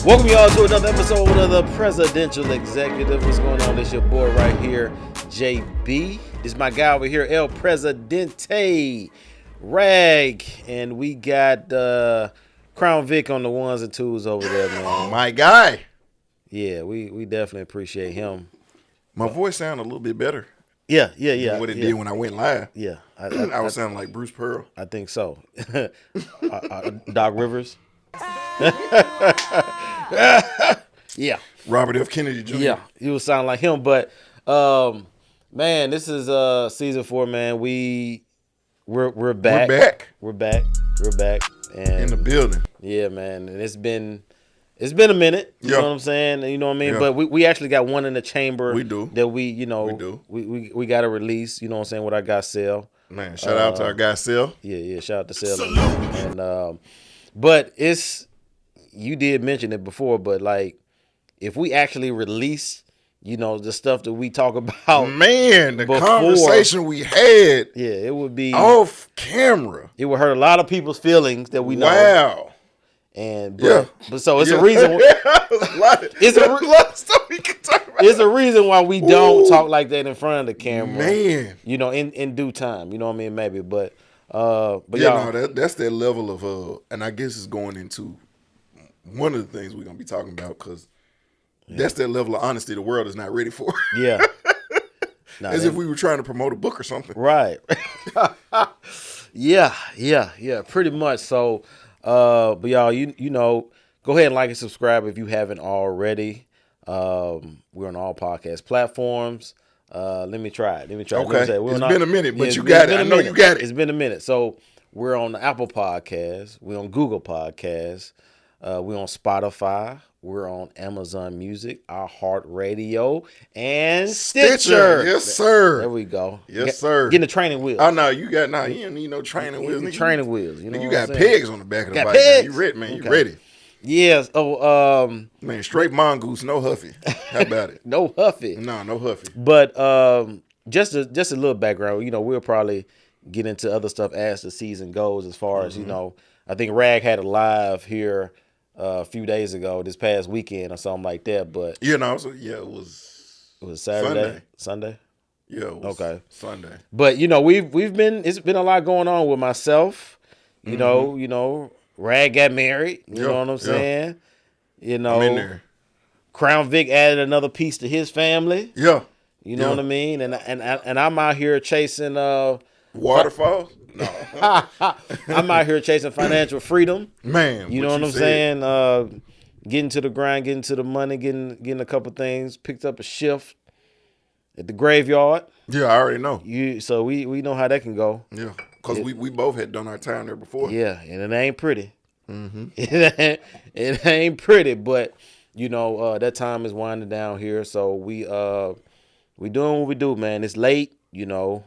Welcome y'all to another episode of the Presidential Executive. What's going on? It's your boy right here, JB. This is my guy over here, El Presidente, Rag, and we got Crown Vic on the ones and twos over there, man. My guy. Yeah, we definitely appreciate him. My voice sounded a little bit better. Yeah. Than what it did when I went live. Yeah, I was sounding like Bruce Pearl. I think so. Doc Rivers. Yeah. Robert F. Kennedy Jr. Yeah, he was sounding like him. But man, this is season 4, man. We're back. We're back. And In the building. Yeah, man. And it's been a minute. You know what I'm saying? You know what I mean? Yeah. But we actually got one in the chamber. We do. That we got to release, you know what I'm saying, with our guy Sel. Man, shout out to our guy Sel. Yeah, shout out to Sel. And but you did mention it before, but like if we actually release, you know, the stuff that we talk about, man, the conversation we had, yeah, it would be off camera. It would hurt a lot of people's feelings that we know. Wow. But so it's a reason. It's a reason why we don't talk like that in front of the camera, man. You know, in due time. You know what I mean? Maybe, but yeah, y'all, that's that level of and I guess it's going into one of the things we're gonna be talking about because that's that level of honesty the world is not ready for. Yeah. As if we were trying to promote a book or something. Right. Yeah, pretty much. So, but y'all, you know, go ahead and like and subscribe if you haven't already. We're on all podcast platforms. Let me try it. Okay. It's been a minute, but you got it. I know you got it. It's been a minute. So we're on the Apple Podcasts. We're on Google Podcasts. We're on Spotify. We're on Amazon Music, iHeartRadio, and Stitcher. Yes, sir. There we go. Yes, sir. Getting the training wheels. Oh, no, you don't need no training wheels. Training wheels. You know you got pegs on the back of the bike. Pegs. You ready, man. Okay. You ready. Yes. Man, straight mongoose, no huffy. How about it? No huffy. No huffy. But just a little background. You know, we'll probably get into other stuff as the season goes. As far as, you know, I think Rag had a live here a few days ago, this past weekend or something like that. But it was Saturday, Sunday. Yeah, it was okay. Sunday. But you know, it's been a lot going on with myself. You know, Rag got married. You know what I'm saying? You know, I'm in there. Crown Vic added another piece to his family. Yeah. You know what I mean? And I'm out here chasing waterfalls. No. I'm out here chasing financial freedom. Man, you know what I'm saying? Getting to the grind, getting to the money, getting a couple things. Picked up a shift at the graveyard. Yeah, I already know. So we know how that can go. Yeah, because we both had done our time there before. Yeah, and it ain't pretty. It ain't pretty, but you know that time is winding down here. So we doing what we do, man. It's late, you know,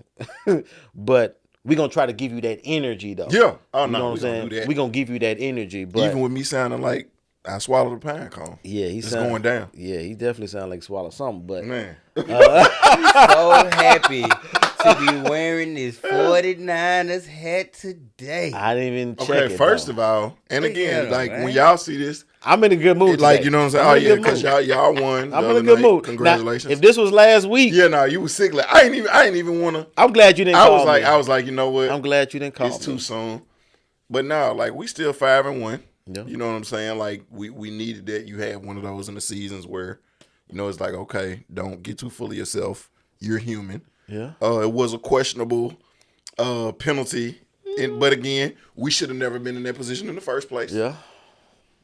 but we're going to try to give you that energy, though. Yeah. Oh, no, you know what I'm saying? We're going to give you that energy. But even with me sounding like I swallowed a pine cone. Yeah, it's going down. Yeah, he definitely sounded like swallowed something. But man. I'm so happy to be wearing this 49ers hat today. I didn't even check it. Okay, first of all, and again, when y'all see this, I'm in a good mood. Like, you know what I'm saying? Because y'all won. I'm in a good mood. Congratulations. Now, if this was last week, you was sick. Like, I ain't even want to. I'm glad you didn't call me. I was like, you know what? I'm glad you didn't call me. It's too soon. But now, like, we still 5-1. Yeah. You know what I'm saying? Like, we needed that. You had one of those in the seasons where, you know, it's like, okay, don't get too full of yourself. You're human. Yeah. It was a questionable penalty. But again, we should have never been in that position in the first place. Yeah.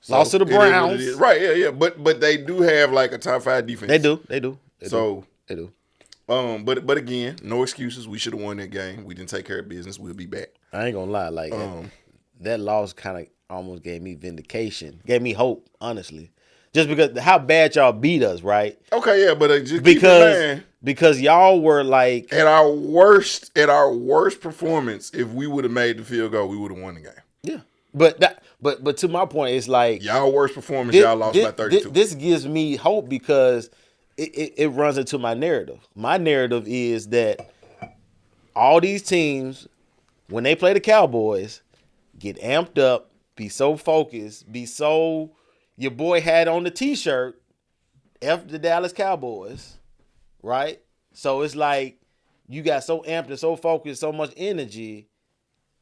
So lost to the Browns. Right, yeah. But they do have like a top 5 defense. They do. They do. But again, no excuses. We should have won that game. We didn't take care of business. We'll be back. I ain't gonna lie, like that loss kind of almost gave me vindication, gave me hope, honestly. Just because how bad y'all beat us, right? Okay, yeah, but just because y'all were like at our worst performance. If we would have made the field goal, we would have won the game. Yeah, but to my point, it's like y'all worst performance. Y'all lost by 32. This gives me hope because it runs into my narrative. My narrative is that all these teams, when they play the Cowboys, get amped up, be so focused, be so your boy had on the T-shirt, F the Dallas Cowboys, right? So it's like you got so amped and so focused, so much energy.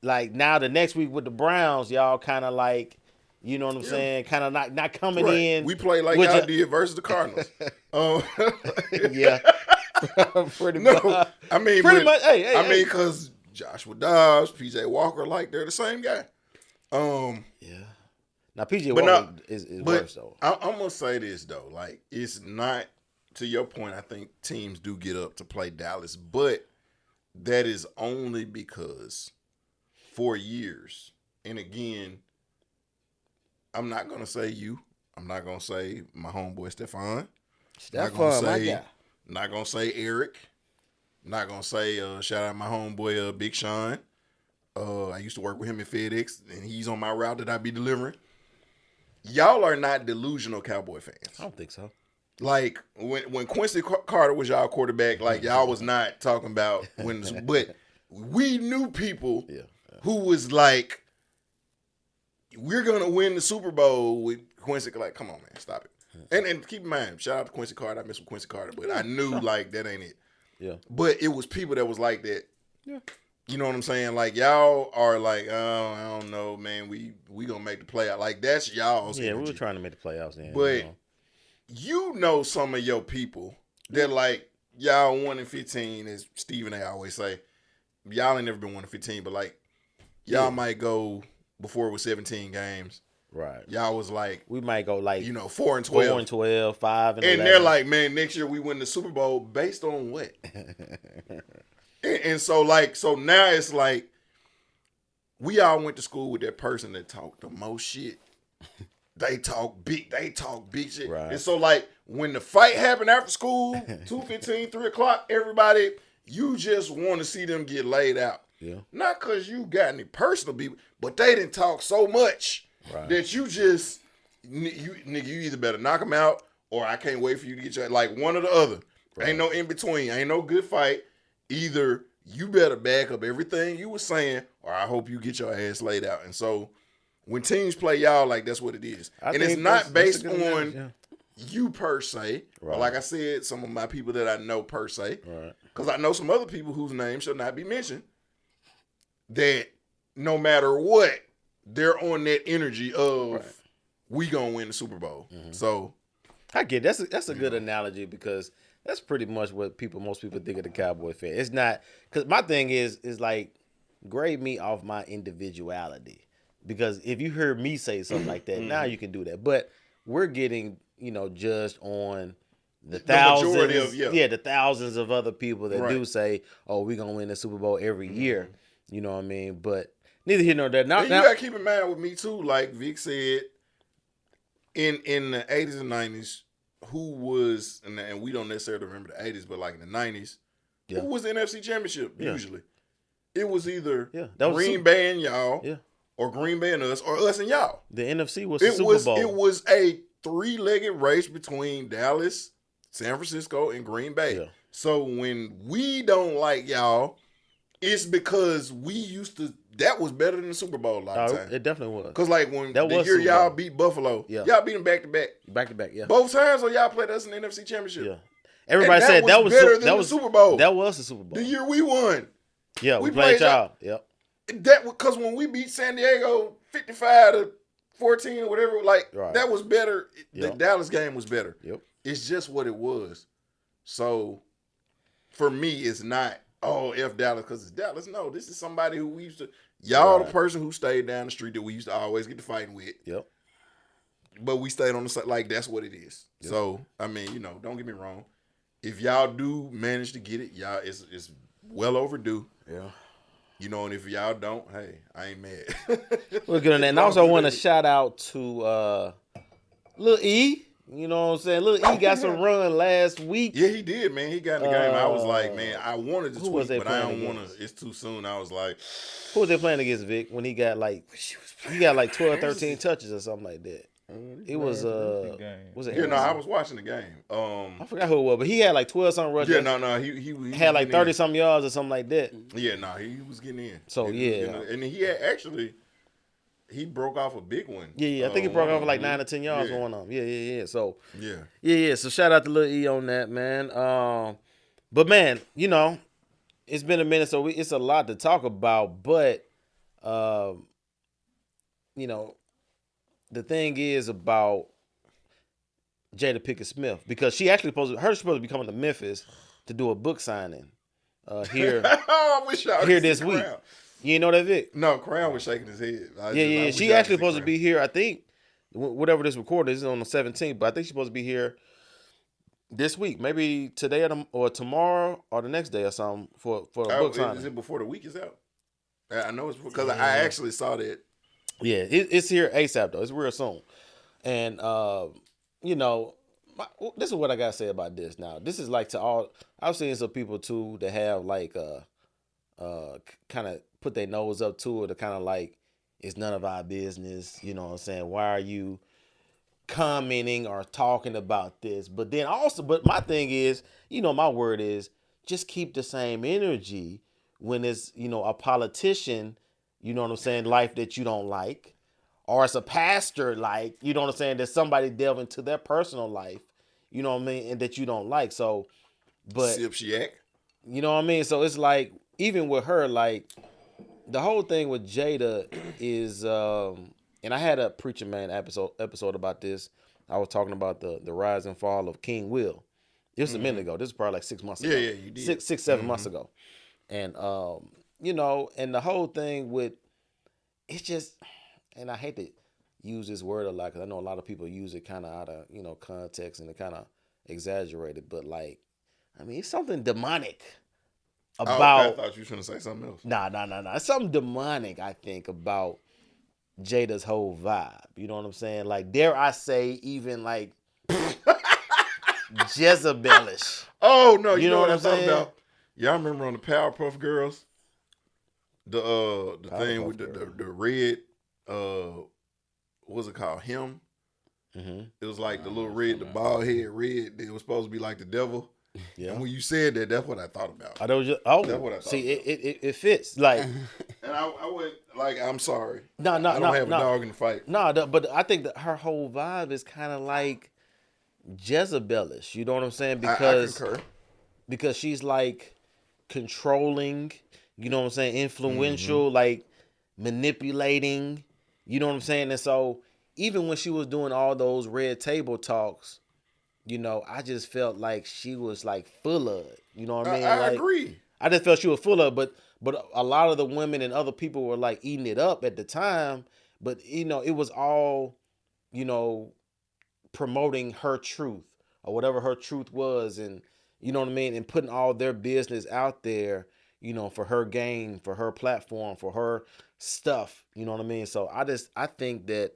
Like now the next week with the Browns, y'all kind of like, you know what I'm saying? Kind of not coming in. We play like y'all did versus the Cardinals. Yeah. Pretty much. I mean, pretty much. Hey, I mean, because Joshua Dobbs, PJ Walker, like they're the same guy. Yeah. Now PJ Walker is worse though. I'm gonna say this though, like it's not to your point. I think teams do get up to play Dallas, but that is only because for years, and again, I'm not gonna say you. I'm not gonna say my homeboy Stephon. My guy. Not gonna say Eric. Not gonna say shout out my homeboy Big Sean. I used to work with him at FedEx, and he's on my route that I be delivering. Y'all are not delusional Cowboy fans. I don't think so. Like when Quincy Carter was y'all quarterback, like y'all was not talking about when. But we knew people who was like, we're gonna win the Super Bowl with Quincy. Like, come on, man, stop it. And keep in mind, shout out to Quincy Carter. I miss with Quincy Carter, but I knew like that ain't it. Yeah. But it was people that was like that. Yeah. You know what I'm saying? Like y'all are like, oh, I don't know, man. We gonna make the playoff. Like that's y'all's. Yeah, energy. we were trying to make the playoffs then. But you know some of your people that like y'all 1-15, as Steve and I always say. Y'all ain't never been 1-15, but like y'all might go before it was 17 games. Right. Y'all was like, we might go like 4-12. 4-12, 5 and 11. And they're like, man, next year we win the Super Bowl based on what? and so now it's like we all went to school with that person that talked the most shit. They talk big shit. Right. And so like when the fight happened after school, 2:15, 3 o'clock, everybody, you just want to see them get laid out. Yeah. Not because you got any personal beef, but they didn't talk so much that you just, you either better knock them out or I can't wait for you to get your, like one or the other. Right. Ain't no in between. Ain't no good fight. Either you better back up everything you were saying or I hope you get your ass laid out. And so when teams play y'all, like that's what it is. And it's not based on you per se. Right. Like I said, some of my people that I know per se. Right. Because I know some other people whose names shall not be mentioned that no matter what, they're on that energy of we gonna win the Super Bowl. Mm-hmm. So I get that's a good analogy because that's pretty much what most people think of the Cowboy fan. It's not because my thing is like grade me off my individuality because if you heard me say something like that, now you can do that. But we're getting judged on the thousands, the thousands of other people that do say, "Oh, we're gonna win the Super Bowl every year." You know what I mean? But neither here nor there. Now you gotta keep in mind with me too. Like Vic said, in the 80s and 90s, who was and we don't necessarily remember the 80s, but like in the 90s, who was the NFC Championship usually? It was either Green Bay and y'all, or Green Bay and us, or us and y'all. The NFC was the Super Bowl. It was a 3-legged race between Dallas, San Francisco, and Green Bay. Yeah. So when we don't like y'all, it's because we used to. That was better than the Super Bowl a lot of times. It definitely was. Because like when the year y'all beat Buffalo, y'all beat them back to back. Back to back, yeah. Both times when y'all played us in the NFC Championship. Yeah. Everybody said that was better than the Super Bowl. That was the Super Bowl. The year we won. Yeah, we played y'all. Yep. That because when we beat San Diego 55-14 or whatever, that was better. The Dallas game was better. Yep. It's just what it was. So for me, it's not F Dallas because it's Dallas. No, this is somebody who we used to. Y'all the person who stayed down the street that we used to always get to fighting with. Yep. But we stayed on the side. Like, that's what it is. Yep. So, I mean, don't get me wrong. If y'all do manage to get it, y'all, it's well overdue. Yeah. And if y'all don't, hey, I ain't mad. We're good on that. And I also want to shout out to Lil E. You know what I'm saying? Lil E got some run last week. Yeah, he did, man. He got in the game. I was like, man, I wanted to tweet, but I don't want to. It's too soon. I was like, who was they playing against, Vic? When he got like 12, 13 touches or something like that. It was was it? Yeah, no, I was watching the game. I forgot who it was, but he had like 12 something rushes. Yeah, no, he had like 30 something yards or something like that. Yeah, no, he was getting in. So and he had actually. he broke off a big one. Yeah. I think he broke off like 9 or 10 yards going on. Yeah. So yeah. So shout out to Lil E on that, man. But man, it's been a minute, so it's a lot to talk about. But the thing is about Jada Pinkett Smith, because she actually supposed to be coming to Memphis to do a book signing here. I wish I here this week. Crown. You know that, Vic? No, Crown was shaking his head. Yeah. She actually supposed to be here. I think whatever this recording is on the 17th, but I think she's supposed to be here this week, maybe today or tomorrow or the next day or something for a book signing. Is it before the week is out? I know it's because I actually saw that. Yeah, it's here ASAP though. It's real soon, and this is what I gotta say about this. Now, this is like to all. I've seen some people too that have like kind of put their nose up to it, or kind of like it's none of our business. You know what I'm saying? Why are you commenting or talking about this? But then also, my thing is, my word is just keep the same energy when it's a politician. You know what I'm saying? Life that you don't like. Or it's a pastor, like, you know what I'm saying, that somebody delve into their personal life, you know what I mean, and that you don't like. So, but Sip-shack. You know what I mean? So it's like, even with her, like, the whole thing with Jada is, and I had a Preacher Man episode about this. I was talking about the rise and fall of King Will. This was a minute ago. This is probably like 6 months ago. Yeah, you did. 7 months ago. And, and the whole thing with, it's just... And I hate to use this word a lot because I know a lot of people use it kind of out of, context and it kind of exaggerated. But, like, I mean, it's something demonic about... I thought you were going to say something else. Nah. It's something demonic, I think, about Jada's whole vibe. You know what I'm saying? Like, dare I say, even, like, Jezebelish. Oh, no. You know what I'm saying? talking about? Y'all remember on the Powerpuff Girls? The thing with the red... what's it called? Him. Mm-hmm. It was like the little red, the bald head red. It was supposed to be like the devil. Yeah. And when you said that, that's what I thought about. That's what I thought. See, it fits. Like, and I went like, I'm sorry. No. I don't have a dog in the fight. No, but I think that her whole vibe is kind of like Jezebelish. You know what I'm saying? Because I concur. Because she's like controlling. You know what I'm saying? Influential, like manipulating. You know what I'm saying? And so even when she was doing all those red table talks, I just felt like she was like full of it. You know what I mean? I agree. I just felt she was full of it, but a lot of the women and other people were like eating it up at the time. But it was all, promoting her truth or whatever her truth was, and you know what I mean, and putting all their business out there, for her gain, for her platform, for her stuff, you know what I mean? So I think that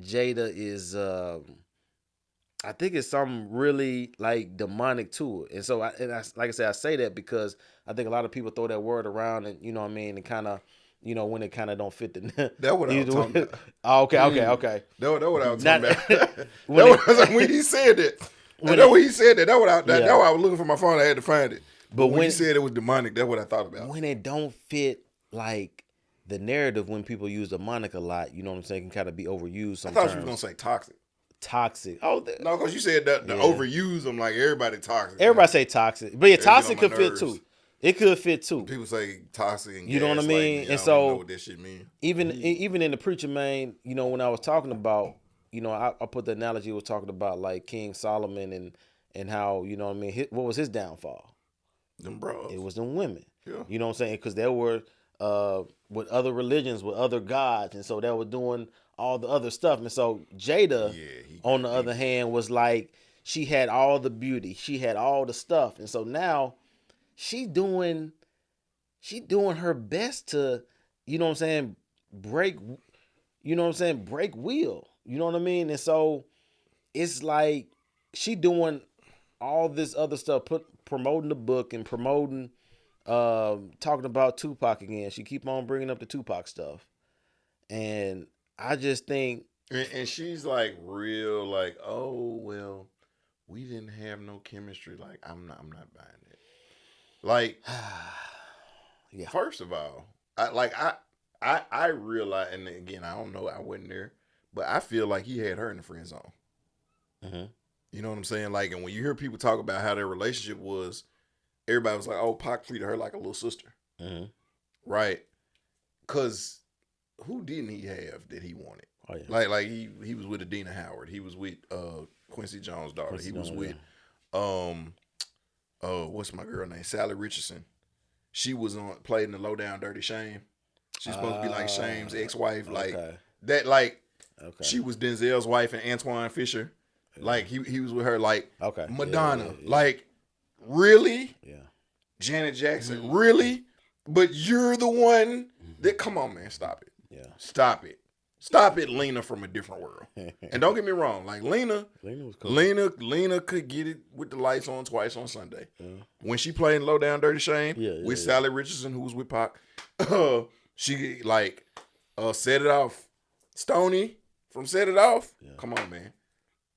Jada is I think it's something really like demonic to it. And so like I said, I say that because I think a lot of people throw that word around and you know what I mean, and kind of when it kind of don't fit the That's what I was talking about. Oh, okay. That's what I was talking about. When he said that. That's what he said that. That's why I was looking for my phone. I had to find it. But when he said it was demonic, that's what I thought about. When it don't fit like the narrative, when people use demonic a lot, you know what I'm saying, can kind of be overused sometimes. I thought you were going to say toxic. Toxic. Oh, no, because you said the overuse. I'm like, everybody toxic. Everybody say toxic. But yeah, toxic could fit too. It could fit too. People say toxic and you know what I mean? And so, don't know what that shit mean. Even in the Preacher Man, when I was talking about, I put the analogy, was talking about like King Solomon and how, you know what I mean, what was his downfall? Them bros. It was them women. Yeah. You know what I'm saying? Because they were with other religions, with other gods, and so they were doing all the other stuff. And so Jada, on the other hand, was like, she had all the beauty, she had all the stuff, and so now she doing her best to, you know what I'm saying, break wheel. You know what I mean? And so it's like she doing all this other stuff, promoting the book and promoting, talking about Tupac again. She keep on bringing up the Tupac stuff, and I just think, and she's like real, like, oh well, we didn't have no chemistry. Like, I'm not buying it. Like, yeah. First of all, I I realize, and again, I don't know, I wasn't there, but I feel like he had her in the friend zone. Mm-hmm. You know what I'm saying? Like, and when you hear people talk about how their relationship was, everybody was like, "Oh, Pac treated her like a little sister," right? Because who didn't he have that he wanted? Oh yeah. Like he was with Adina Howard. He was with Quincy Jones' daughter. He was with what's my girl name? Sally Richardson. She was played in the Low Down Dirty Shame. She's supposed to be like Shame's ex-wife. Like that. Like she was Denzel's wife and Antoine Fisher. Yeah. Like he was with her. Like Madonna. Yeah. Like really? Yeah. Janet Jackson. Really? But you're the one that. Come on, man. Stop it. Yeah. Stop it. Stop it, Lena from a different world. And don't get me wrong, like Lena was cool. Lena could get it with the lights on twice on Sunday. Yeah. When she played in Low Down Dirty Shame with Sally Richardson, who was with Pac, she like Set It Off. Stoney from Set It Off. Yeah. Come on, man.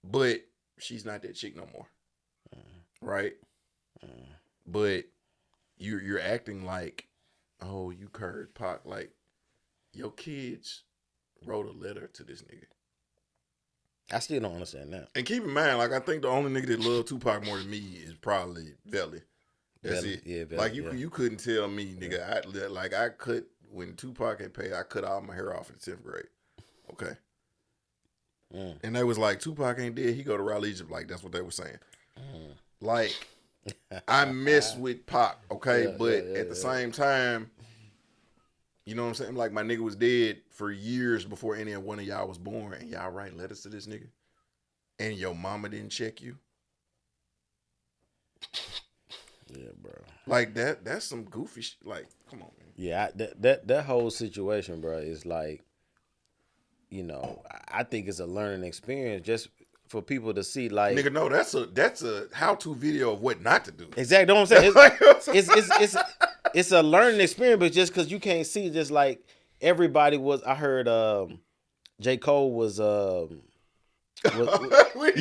But she's not that chick no more. Right? But you're acting like, oh, you curved Pac. Like, your kids wrote a letter to this nigga. I still don't understand that. And keep in mind, like, I think the only nigga that love Tupac more than me is probably Velly. That's it. Yeah, Velly, like you couldn't tell me, nigga. I cut when Tupac had paid. I cut all my hair off in the 10th grade. Okay. And they was like, Tupac ain't dead. He go to Raleigh, Egypt. Like that's what they were saying. Like I mess with Pac. Okay, but at the same time. You know what I'm saying? Like, my nigga was dead for years before any one of y'all was born, and y'all write letters to this nigga, and your mama didn't check you. Yeah, bro. Like, that's some goofy shit. Like, come on, man. Yeah, that whole situation, bro, is like, you know, I think it's a learning experience just for people to see, like... Nigga, no, that's a how-to video of what not to do. Exactly, what I'm saying. It's a learning experience, but just because you can't see, just like everybody was. I heard J. Cole was. You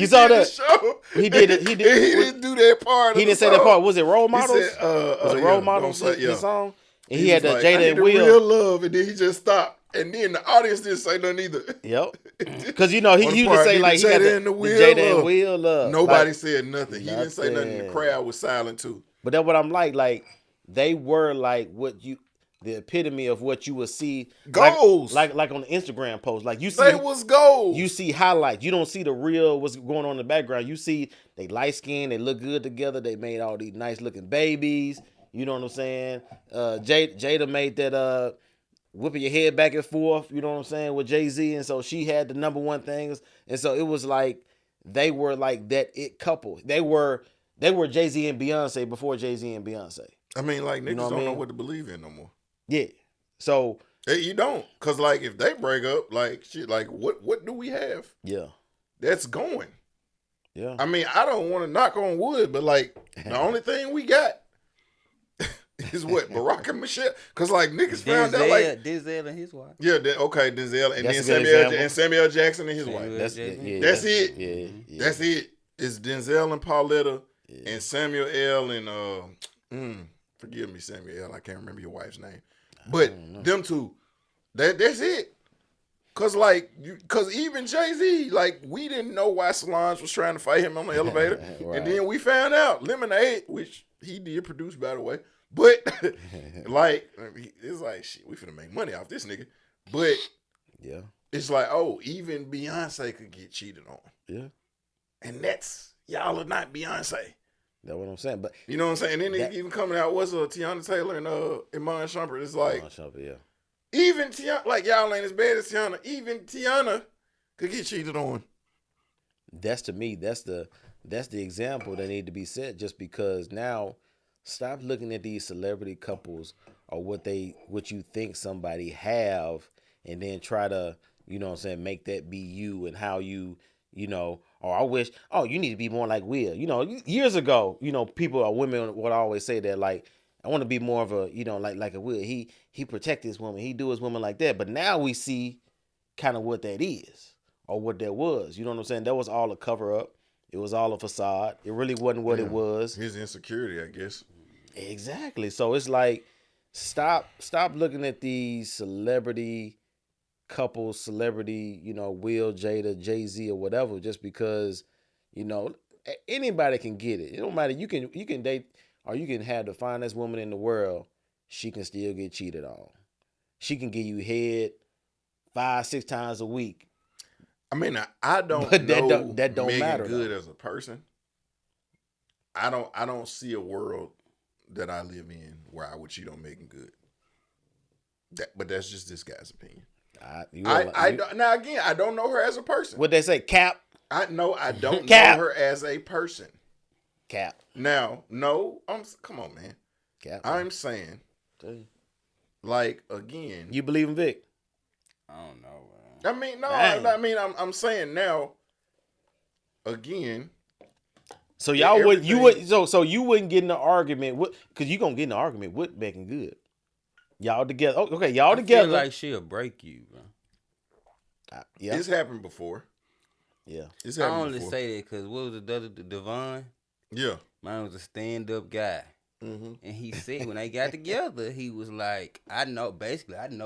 saw that? Show, he did it. He didn't do that part. He didn't say that part. Was it Role Models? Said, was it Role Models? The song. And he had the like, Jada and Will. Real love, and then he just stopped, and then the audience didn't say nothing either. Yep. Because you know he used to say like he got the Jada and Will love. Nobody said nothing. He didn't say nothing. The crowd was silent too. But that's what I'm like. They were like the epitome of what you would see. Goals. Like on the Instagram post. Like you see. They was goals. You see highlights. You don't see the real what's going on in the background. You see they light skinned, they look good together. They made all these nice looking babies. You know what I'm saying? Jada made that whipping your head back and forth, you know what I'm saying, with Jay-Z. And so she had the number one things. And so it was like they were like that it couple. They were Jay-Z and Beyonce before Jay-Z and Beyonce. I mean, like, niggas don't know what to believe in no more. Yeah. So. Hey, you don't. Because, like, if they break up, like, shit, like, what do we have? Yeah. That's going. Yeah. I mean, I don't want to knock on wood, but, like, the only thing we got is what? Barack and Michelle? Because, like, niggas found out, like. Denzel and his wife. Yeah, okay, Denzel. And that's then Samuel Jackson and his wife. That's it. Yeah. That's it. It's Denzel and Pauletta and Samuel L. and, forgive me, Samuel L. I can't remember your wife's name. But them two, that's it. Cause even Jay-Z, like, we didn't know why Solange was trying to fight him on the elevator. Right. And then we found out Lemonade, which he did produce, by the way. But like, it's like, shit, we finna make money off this nigga. But yeah, it's like, oh, even Beyonce could get cheated on. Yeah. And y'all are not Beyonce. That's what I'm saying. But you know what I'm saying? And then even coming out was Tiana Taylor and Iman Shumpert. It's like even Tiana, like, y'all ain't as bad as Tiana. Even Tiana could get cheated on. That's, to me, that's the example that need to be set. Just because now, stop looking at these celebrity couples or what you think somebody have, and then try to, you know what I'm saying, make that be you and how you know. Or I wish, you need to be more like Will. You know, years ago, you know, people or women would always say that, like, I want to be more of a, you know, like a Will. He protect his woman. He do his woman like that. But now we see kind of what that is or what that was. You know what I'm saying? That was all a cover up. It was all a facade. It really wasn't what it was. His insecurity, I guess. Exactly. So it's like, Stop looking at these celebrity couples, celebrity, Will, Jada, Jay-Z, or whatever, just because, anybody can get it. It don't matter. You can date, or you can have the finest woman in the world. She can still get cheated on. She can give you head 5-6 times a week. I mean, I don't But know that don't Megan matter, Good though. as a person. I don't see a world that I live in where I would cheat on Megan Good. But that's just this guy's opinion. Now again, I don't know her as a person. What they say, Cap? I don't Cap. know her as a person. Cap. Now, no, come on, man. Cap. I'm saying, like, again, You believe in Vic? I don't know, man. I mean, no, Dang. I'm saying now, again. So y'all so you wouldn't get in an argument with, because you gonna get in an argument with Megan Good. Y'all together. Oh, okay, y'all together. Feel like she'll break you, bro. Yeah. It's happened before. Yeah. It's I happened only before. say that because what was the other, Devon? Yeah. Mine was a stand-up guy. Mm-hmm. And he said when they got together, he was like, I know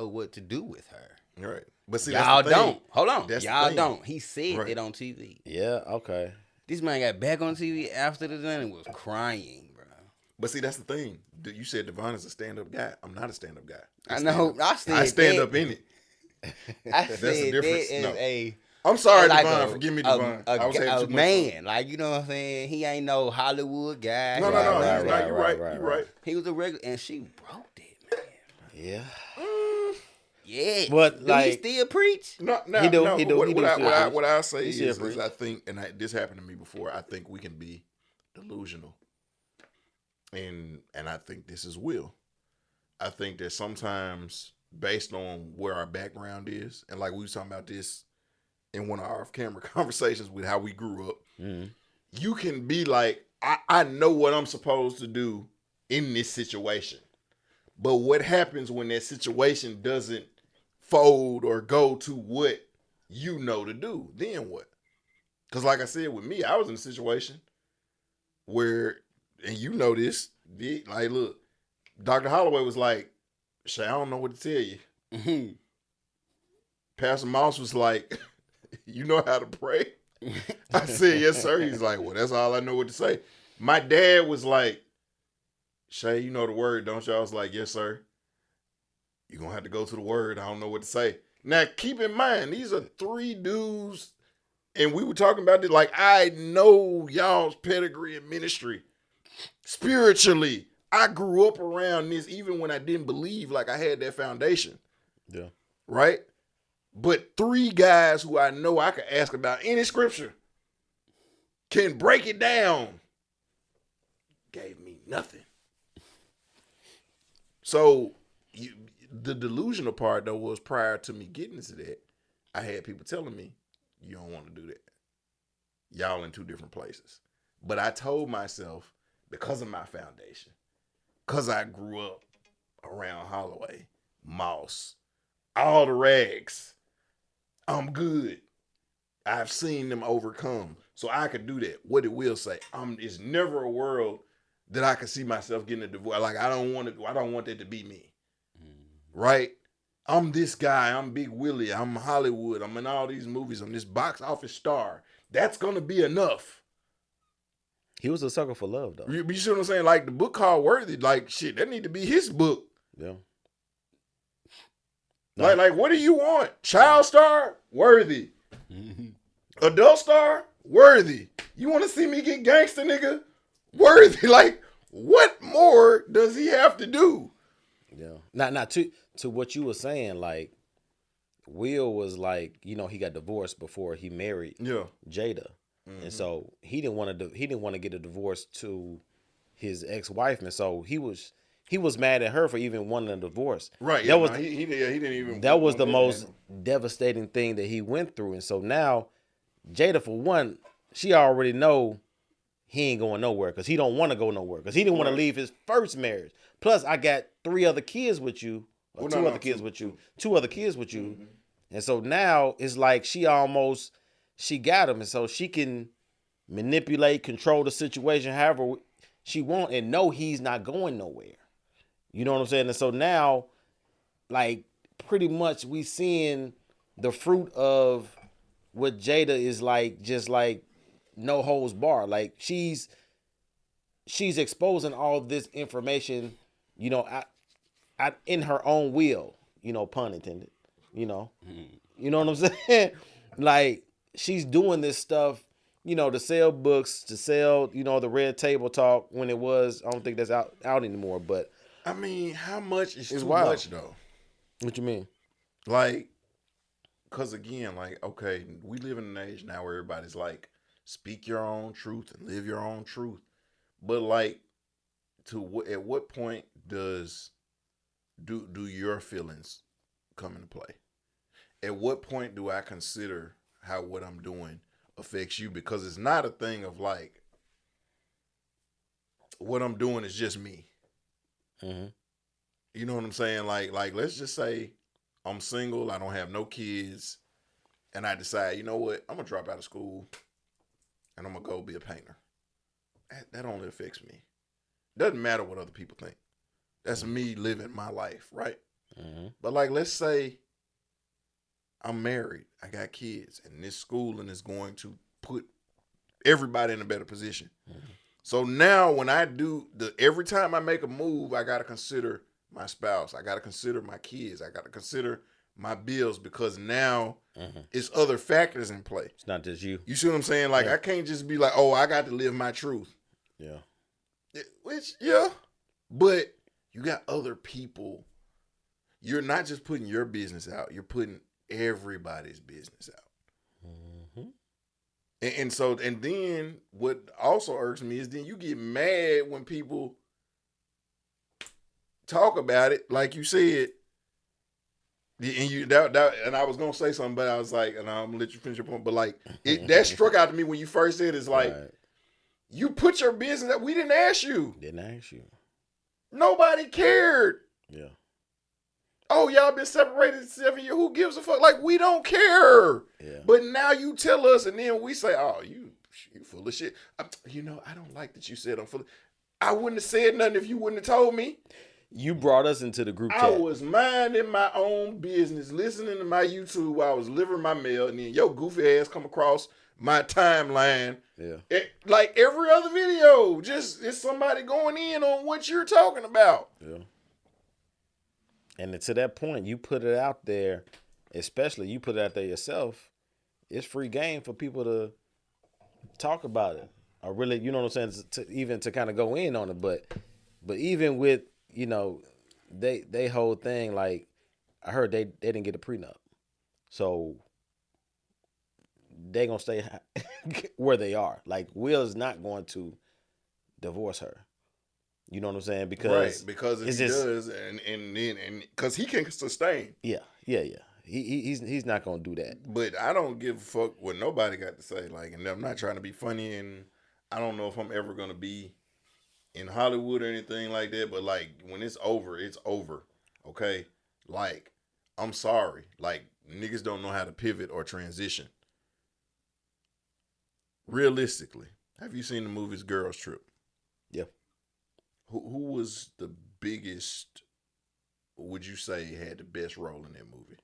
what to do with her. Right. But see, Y'all that's the thing. don't. Hold on. That's the Y'all thing. don't. He said Right. it on TV. Yeah, okay. This man got back on TV after the done and was crying, bro. But see, that's the thing. You said Devon is a stand-up guy. I'm not a stand-up guy. I know. I stand up in it. I That's said the difference. that No. as I'm sorry, like Devon. Forgive me, Devon. I was having a too much man. Like, you know what I'm saying? He ain't no Hollywood guy. fun. No. Right, You're right. right. You're right. He was a regular, and she broke it, man. Yeah. Yeah. But, do he still preach? No. He do still What I say He still is preach. I think, and this happened to me before. I think we can be delusional, and I think this is will. I think that sometimes, based on where our background is, and like we was talking about this in one of our off-camera conversations with how we grew up, you can be like, I know what I'm supposed to do in this situation. But what happens when that situation doesn't fold or go to what you know to do? Then what? Because like I said, with me, I was in a situation where, and you know this, like, look, Dr. Holloway was like, Shay, I don't know what to tell you. Pastor Moss was like, you know how to pray? I said, yes, sir. He's like, well, that's all I know what to say. My dad was like, Shay, you know the word, don't you? I was like, yes, sir. You're going to have to go to the word. I don't know what to say. Now, keep in mind, these are 3 dudes, and we were talking about this, like, I know y'all's pedigree in ministry. Spiritually, I grew up around this even when I didn't believe like I had that foundation. Yeah. Right? But 3 guys who I know I could ask about any scripture can break it down. Gave me nothing. So the delusional part, though, was prior to me getting into that, I had people telling me, you don't want to do that. Y'all in 2 different places. But I told myself, because of my foundation, because I grew up around Holloway, Moss, all the rags, I'm good. I've seen them overcome. So I could do that. What it will say, it's never a world that I could see myself getting a divorce. Like, I don't want that to be me. Right? I'm this guy. I'm Big Willie. I'm Hollywood. I'm in all these movies. I'm this box office star. That's going to be enough. He was a sucker for love, though. You see what I'm saying? Like, the book called Worthy, like, shit, that need to be his book. Yeah. Like, what do you want? Child star? Worthy. Adult star? Worthy. You want to see me get gangster, nigga? Worthy. Like, what more does he have to do? Yeah. Now to what you were saying, like, Will was like, he got divorced before he married Jada. Mm-hmm. And so he didn't want to get a divorce to his ex-wife, and so he was mad at her for even wanting a divorce. Right. That was he didn't even. That was the most devastating thing that he went through, and so now Jada, for one, she already know he ain't going nowhere because he don't want to go nowhere because he didn't want to leave his first marriage. Plus, I got 3 other kids with you, or 2 other kids with you, 2 other kids with you, and so now it's like she got him, and so she can manipulate, control the situation however she want, and know he's not going nowhere. You know what I'm saying? And so now, like, pretty much we seeing the fruit of what Jada is like, just like no holds bar. Like she's exposing all this information, you know, in her own will, you know, pun intended, you know. You know what I'm saying? Like she's doing this stuff, you know, to sell books, to sell, you know, the Red Table Talk when it was. I don't think that's out anymore. But I mean, how much is it's too wild. much though? What you mean? Like, cause again, like, okay, we live in an age now where everybody's like, speak your own truth and live your own truth. But like, at what point do your feelings come into play? At what point do I consider how what I'm doing affects you? Because it's not a thing of like, what I'm doing is just me. Mm-hmm. You know what I'm saying? Like let's just say I'm single, I don't have no kids, and I decide, you know what, I'm gonna drop out of school and I'm gonna go be a painter. That only affects me. Doesn't matter what other people think. That's me living my life, right? Mm-hmm. But like, let's say I'm married, I got kids, and this schooling is going to put everybody in a better position. Mm-hmm. So now when I do every time I make a move, I got to consider my spouse. I got to consider my kids. I got to consider my bills, because now it's other factors in play. It's not just you. You see what I'm saying? Like, I can't just be like, oh, I got to live my truth. Yeah. But you got other people. You're not just putting your business out. You're putting everybody's business out. Mm-hmm. And then what also irks me is then you get mad when people talk about it, like you said. And I was gonna say something, but I was like, and I'm gonna let you finish your point. But like, that struck out to me when you first said, it's like, right, you put your business out. We didn't ask you. Didn't ask you. Nobody cared. Yeah. Oh, y'all been separated 7 years. Who gives a fuck? Like, we don't care. Yeah. But now you tell us, and then we say, oh, you full of shit. I don't like that you said I'm full of. I wouldn't have said nothing if you wouldn't have told me. You brought us into the group chat. I was minding my own business, listening to my YouTube while I was delivering my mail, and then your goofy ass come across my timeline. Yeah. Like every other video, just it's somebody going in on what you're talking about. Yeah. And to that point, you put it out there, especially you put it out there yourself, it's free game for people to talk about it. Or really, you know what I'm saying, to kind of go in on it. But even with, you know, they whole thing, like, I heard they didn't get a prenup. So they gonna stay where they are. Like, Will is not going to divorce her. You know what I'm saying? Because if he does, and because he can sustain. Yeah. He's not gonna do that. But I don't give a fuck what nobody got to say. Like, and I'm not trying to be funny, and I don't know if I'm ever gonna be in Hollywood or anything like that. But like, when it's over, it's over. Okay. Like, I'm sorry. Like, niggas don't know how to pivot or transition. Realistically, have you seen the movies Girls Trip? Yeah. Who was the biggest, would you say, had the best role in that movie?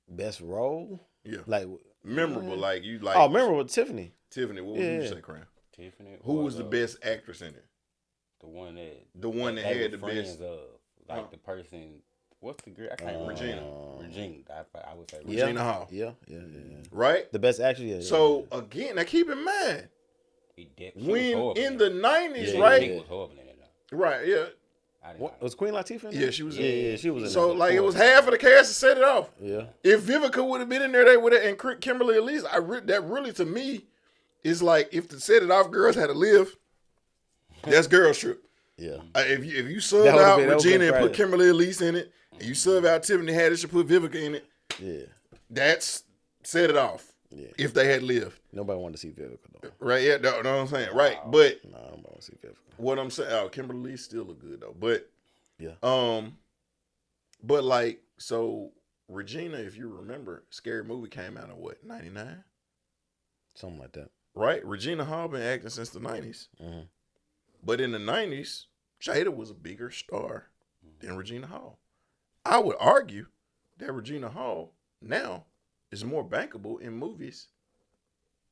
Best role? Yeah. Like, memorable, like you like. Oh, memorable, Tiffany. Tiffany, what would you say, Crown? Tiffany. Who was the best actress in it? The one that had the best. Like the person. What's the girl? I can't remember. Regina. I would say Regina Hall. Yeah. Right? The best actress. Yeah, so, again, now keep in mind, when in the 90s, yeah, right? She was horrible in it, though. Right, yeah. Was Queen Latifah in it? Yeah, she was. Yeah, she was in it. So, like, it was half of the cast that set it off. Yeah. If Vivica would have been in there, they would have, and Kimberly Elise, that really, to me, is like, if the set it off girls had to live, that's Girls Trip. Yeah. If you sub out Regina and put Kimberly Elise in it, and you sub out Tiffany Haddish and put Vivica in it, yeah, that's set it off. Yeah. If they had lived. Nobody wanted to see Vivica, though. Right, yeah, know what I'm saying? Right, but no, nobody want to see Vivica. What I'm saying, Kimberly Elise still look good, though. But, yeah. But, like, so, Regina, if you remember, Scary Movie came out in what, 99? Something like that. Right? Regina Hall been acting since the 90s. Mm-hmm. But in the 90s, Jada was a bigger star than Regina Hall. I would argue that Regina Hall now is more bankable in movies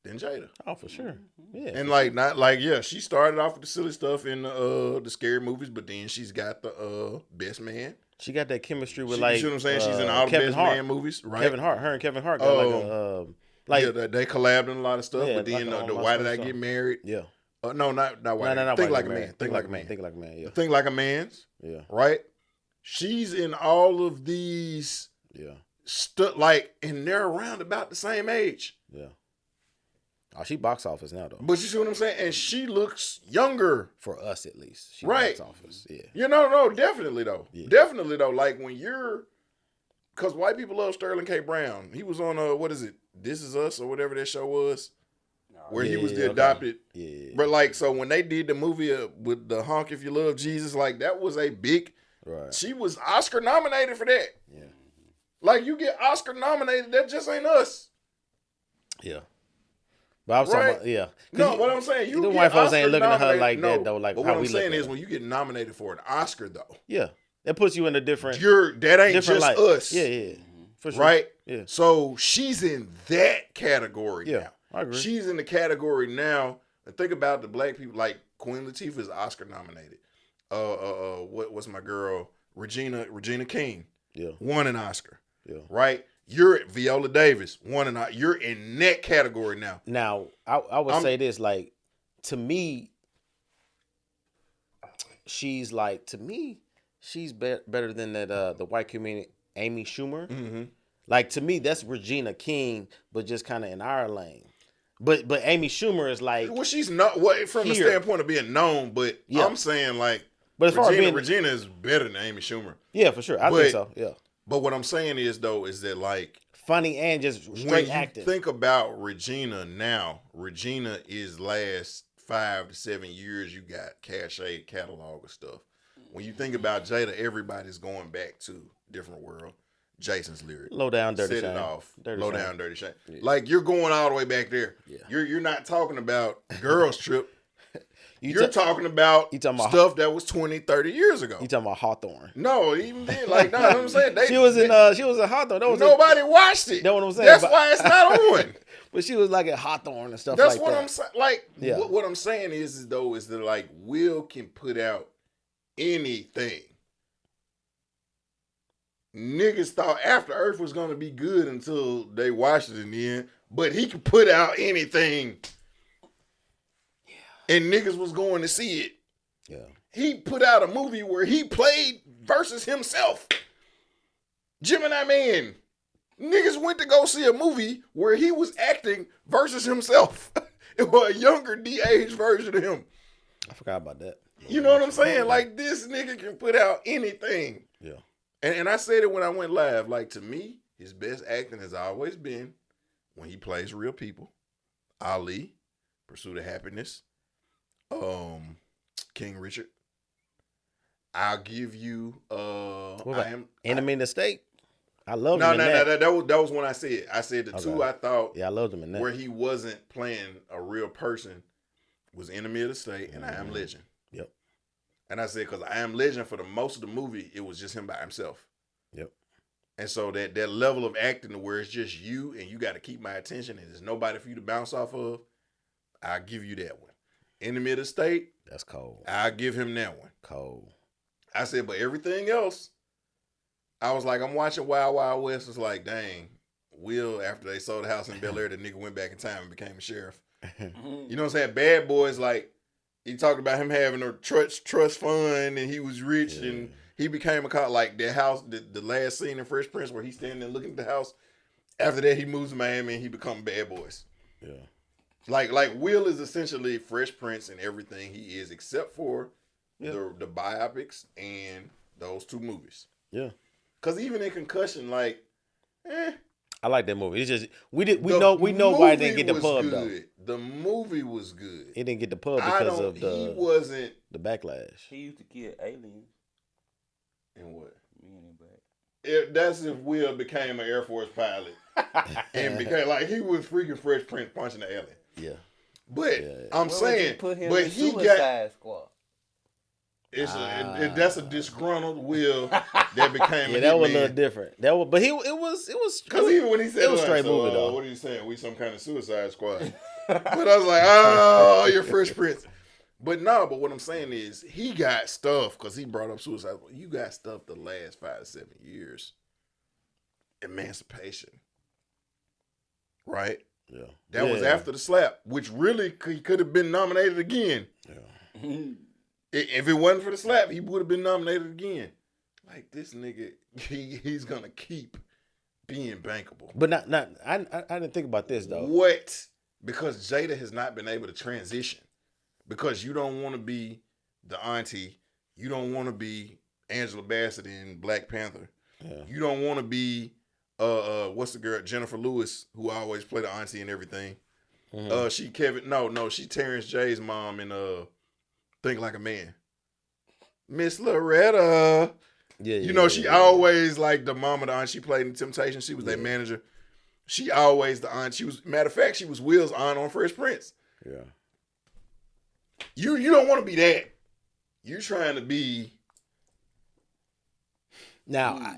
than Jada. Oh, for sure. Yeah. And like not like she started off with the silly stuff in the scary movies, but then she's got the Best Man. She got that chemistry with You see what I'm saying? She's in all the Kevin Best Hart. Man movies, right? Kevin Hart, her and Kevin Hart got they collabed on a lot of stuff. Yeah, but then like the Why Did I Get Married? Yeah. No, not Why. No, Think Why Like Did a I Get Man. Married. Think Like a Man. Think Like a Man. Yeah. Think Like a Man's. Yeah. Right. She's in all of these. Yeah. And they're around about the same age. Yeah. Oh, she box office now though. But you see what I'm saying? And she looks younger. For us at least. She Right. box office. Yeah. No, definitely though. Yeah. Definitely though. Like when because white people love Sterling K. Brown. He was on what is it? This Is Us or whatever that show was. Where he was the adopted. Yeah. But so when they did the movie with the Honk If You Love Jesus, that was a big. Right. She was Oscar nominated for that. Yeah. You get Oscar nominated, that just ain't us. Yeah. But I was talking about, yeah. No, what I'm saying, the white folks ain't looking at her like that though. Like but how what we I'm saying look at is her. when you get nominated for an Oscar though. Yeah. It puts you in a different. That ain't different just light. us. Yeah. For sure. Right? Yeah. So she's in that category Yeah. now. I agree. She's in the category now. And think about the black people, like Queen Latifah is Oscar nominated. What's my girl? Regina King. Yeah. Won an Oscar. Yeah. Right? You're at Viola Davis. You're in that category now. Now, I would say this, to me, she's better than that the white comedian Amy Schumer. Mm-hmm. To me, that's Regina King, but just kind of in our lane. But Amy Schumer is well, she's not from the standpoint of being known, but I'm saying but as far as Regina is better than Amy Schumer. Yeah, for sure. I think so. Yeah. But what I'm saying is that funny and just straight when acting. You think about Regina now. Regina is last 5 to 7 years. You got cachet catalog of stuff. When you think about Jada, everybody's going back to different world. Jason's lyric. Low down, dirty Set shame. it off. Dirty Low shame. down, dirty shame. Yeah. You're going all the way back there. Yeah. You're not talking about Girls Trip. You're talking about stuff that was 20, 30 years ago. You talking about Hawthorne? No, even then, no, what I'm saying. She was in Hawthorne. Nobody watched it. That's what I'm saying. That's why it's not on. But she was at Hawthorne and stuff That's like what that. I'm saying. What I'm saying is that Will can put out anything. Niggas thought After Earth was gonna be good until they watched it in the end, but he could put out anything. And niggas was going to see it. Yeah. He put out a movie where he played versus himself. Gemini Man. Niggas went to go see a movie where he was acting versus himself. It was a younger, de-aged version of him. I forgot about that. You know what I'm saying? This nigga can put out anything. Yeah. And I said it when I went live. To me, his best acting has always been when he plays real people. Ali, Pursuit of Happiness. King Richard. I'll give you Enemy in the State. I love him. In that. That was when I said the two I thought I loved him in that. where he wasn't playing a real person was Enemy of the State and I Am Legend. Yep. And I said because I Am Legend for the most of the movie it was just him by himself. Yep. And so that level of acting where it's just you and you got to keep my attention and there's nobody for you to bounce off of, I'll give you that one. Enemy of the State. That's cold. I'll give him that one. Cold. I said, but everything else, I was like, I'm watching Wild Wild West. It's like, dang, Will, after they sold the house in Bel Air, the nigga went back in time and became a sheriff. You know what I'm saying? Bad Boys, he talked about him having a trust fund and he was rich and he became a cop. That house, the last scene in Fresh Prince where he's standing there looking at the house. After that, he moves to Miami and he becomes Bad Boys. Yeah. Will is essentially Fresh Prince in everything he is, except for the biopics and those two movies. Yeah. Cause even in Concussion, I like that movie. It's just we know why it didn't get the pub good. Though. The movie was good. It didn't get the pub because of the backlash. He used to kill aliens. And what? Men in black. That's if Will became an Air Force pilot and became he was freaking Fresh Prince punching the alien. Yeah. But I'm saying, Put him but in he Suicide Squad. That's a disgruntled Will that became Yeah, a that was a hitman. little different. That was, but it was Because even when he said it was straight movie so, though. what are you saying? We some kind of Suicide Squad. But I was like, oh, you're Fresh Prince. But what I'm saying is he got stuff because he brought up Suicide Squad. You got stuff the last 5 to 7 years. Emancipation. Right? Yeah. That was after the slap, which really he could have been nominated again. Yeah. If it wasn't for the slap, he would have been nominated again. Like this nigga, he's gonna keep being bankable. But I didn't think about this though. What? Because Jada has not been able to transition. Because you don't want to be the auntie. You don't want to be Angela Bassett in Black Panther. Yeah. You don't want to be what's the girl, Jennifer Lewis, who always play the auntie and everything. Mm-hmm. She Terrence J's mom in Think Like a Man. Miss Loretta. Yeah, she always like the mom of the aunt. She played in Temptation. She was their manager. She always the aunt. Matter of fact, she was Will's aunt on Fresh Prince. Yeah. You don't want to be that. You're trying to be. Now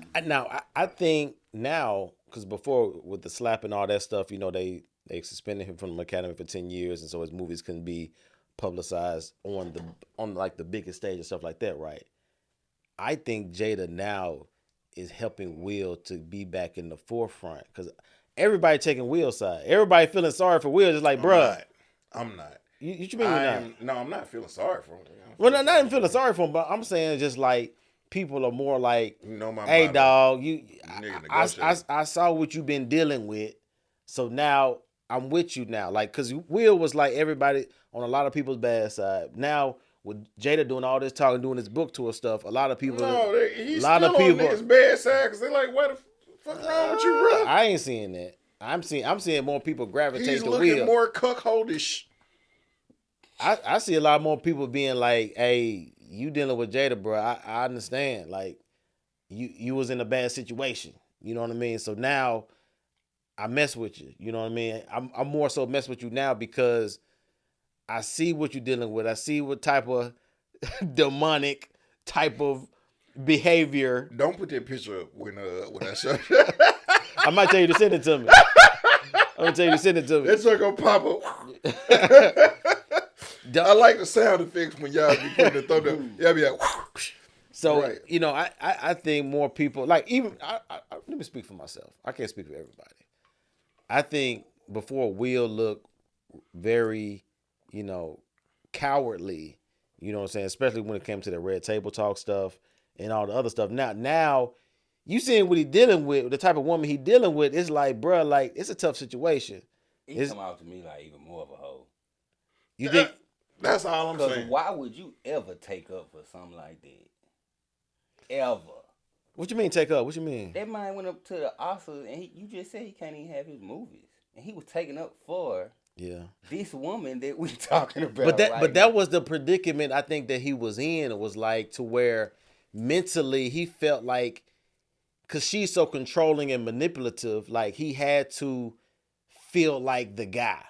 I think now, because before with the slap and all that stuff, they suspended him from the academy for 10 years, and so his movies couldn't be publicized on like the biggest stage and stuff like that, right? I think Jada now is helping Will to be back in the forefront because everybody taking Will's side. Everybody feeling sorry for Will. Just like, bruh. I'm not. You mean you're not? No, I'm not feeling sorry for him. Well, not even feeling sorry for him, but I'm saying just like people are more like, hey, dog, I saw what you've been dealing with, so now I'm with you now. Like, because Will was like everybody on a lot of people's bad side. Now, with Jada doing all this talking, doing this book tour stuff, a lot of people. No, he's still on his bad side because they're like, what the fuck wrong with you, bro? I ain't seeing that. I'm seeing more people gravitate to Will. He's looking more cuckoldish. I see a lot more people being like, hey, you dealing with Jada, bro. I understand. Like, you was in a bad situation. You know what I mean? So now I mess with you. You know what I mean? I'm more so mess with you now because I see what you're dealing with. I see what type of demonic type of behavior. Don't put that picture up when I show. I might tell you to send it to me. I'm gonna tell you to send it to me. That's not gonna pop up. I like the sound effects when y'all be putting the thumb up. Y'all be like, so right. I think more people like even. Let me speak for myself. I can't speak for everybody. I think before Will looked very, cowardly. You know what I'm saying? Especially when it came to the red table talk stuff and all the other stuff. Now you seeing what he dealing with, the type of woman he dealing with. It's like, bro, like it's a tough situation. He come out to me like even more of a hoe. You think? That's all I'm saying. Why would you ever take up for something like that? Ever. What you mean take up? What you mean? That man went up to the Oscars and you just said he can't even have his movies. And he was taking up for this woman that we talking about. But that was the predicament I think that he was in. It was like to where mentally he felt like, because she's so controlling and manipulative, like he had to feel like the guy.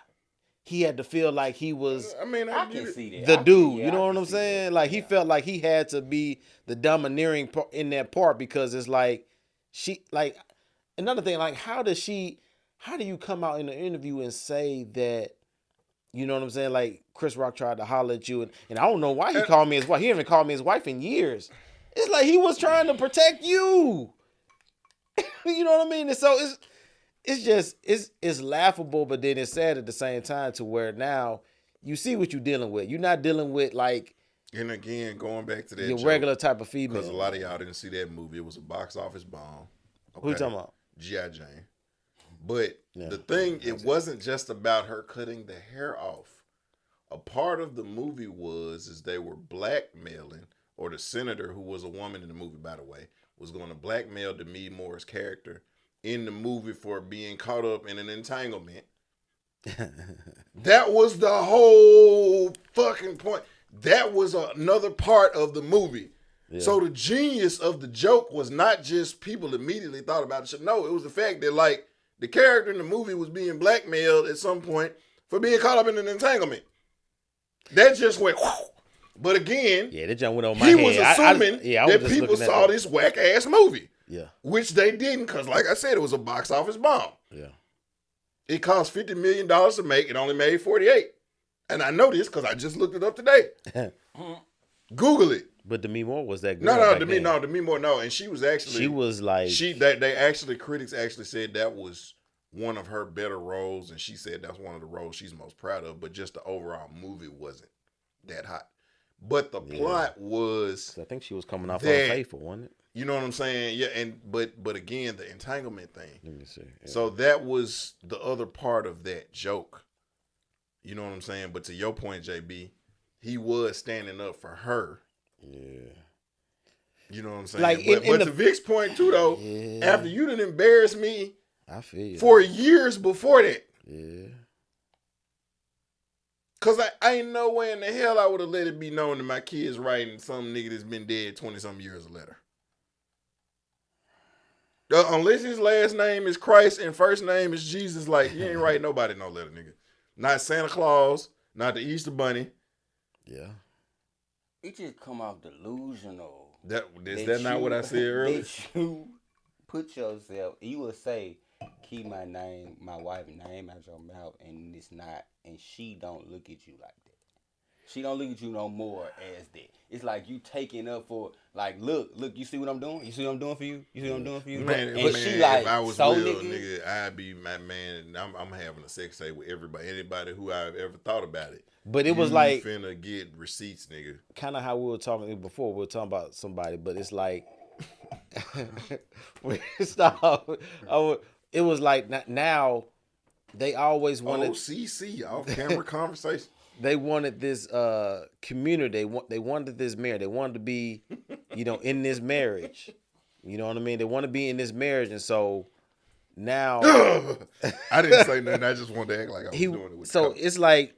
He had to feel like he was I can see that. the dude. You know what I'm saying? Like he felt like he had to be the domineering part in that part because it's like she like another thing, like how do you come out in an interview and say that, you know what I'm saying? Like Chris Rock tried to holler at you and I don't know why he called me his wife. He haven't called me his wife in years. It's like he was trying to protect you. You know what I mean? And so it's laughable, but then it's sad at the same time to where now you see what you're dealing with. You're not dealing with like, and again, going back to that your regular type of female. Because a lot of y'all didn't see that movie. It was a box office bomb. Okay? Who you talking about? G.I. Jane. But the thing, it wasn't just about her cutting the hair off. A part of the movie is they were blackmailing, or the senator, who was a woman in the movie, by the way, was going to blackmail Demi Moore's character in the movie for being caught up in an entanglement. That was the whole fucking point. That was another part of the movie. Yeah. So the genius of the joke was not just people immediately thought about it. No, it was the fact that like the character in the movie was being blackmailed at some point for being caught up in an entanglement. That just went whoo. But again, that jump went on my he head. was assuming that just people saw this whack ass movie. Yeah. Which they didn't, because like I said, it was a box office bomb. Yeah. It cost $50 million to make. It only made 48. And I know this because I just looked it up today. Google it. But Demi Moore was that good. Demi Moore, no. And she was actually. She was like. Critics actually said that was one of her better roles. And she said that's one of the roles she's most proud of. But just the overall movie wasn't that hot. But the plot was. I think she was coming off Unfaithful, wasn't it? You know what I'm saying? Yeah, but again, the entanglement thing. Let me see. Yeah. So that was the other part of that joke. You know what I'm saying? But to your point, JB, he was standing up for her. Yeah. You know what I'm saying? Like but to Vic's point too, though, after you done embarrassed me, I feel you. For years before that. Yeah. Cause I ain't no way in the hell I would have let it be known that my kid's writing some nigga that's been dead 20-something years a letter. Unless his last name is Christ and first name is Jesus, like, you ain't writing nobody no letter, nigga. Not Santa Claus, not the Easter Bunny. Yeah. It just come off delusional. Is that not what I said earlier? That you put yourself, you will say, keep my name, my wife's name out your mouth, and it's not, and she don't look at you like that. She don't look at you no more as that. It's like you taking up for, like, look, you see what I'm doing? You see what I'm doing for you? You see what I'm doing for you? Man, she like, if I was so real, nigga, I'd be my man. I'm having a sex tape with anybody who I've ever thought about it. But it was like finna get receipts, nigga. Kind of how we were talking before. We were talking about somebody, but it's like it was like now they always wanted OCC off camera conversation. They wanted this community. They wanted this marriage. They wanted to be, in this marriage. You know what I mean? They want to be in this marriage, and so now I didn't say nothing. I just wanted to act like I was doing it with so it's like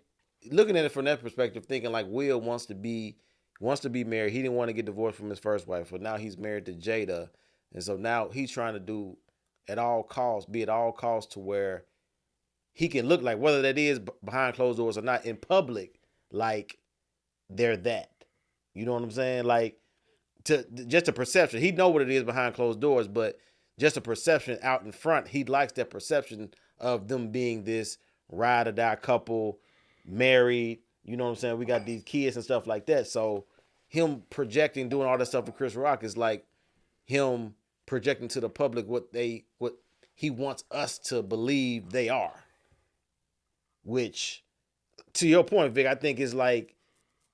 looking at it from that perspective, thinking like Will wants to be married. He didn't want to get divorced from his first wife, but now he's married to Jada, and so now he's trying to do at all costs to where he can look like, whether that is behind closed doors or not, in public, like they're that. You know what I'm saying? Like just a perception. He know what it is behind closed doors, but just a perception out in front. He likes that perception of them being this ride or die couple, married. You know what I'm saying? We got these kids and stuff like that. So him projecting, doing all that stuff with Chris Rock is like him projecting to the public what he wants us to believe they are. Which, to your point, Vic, I think is like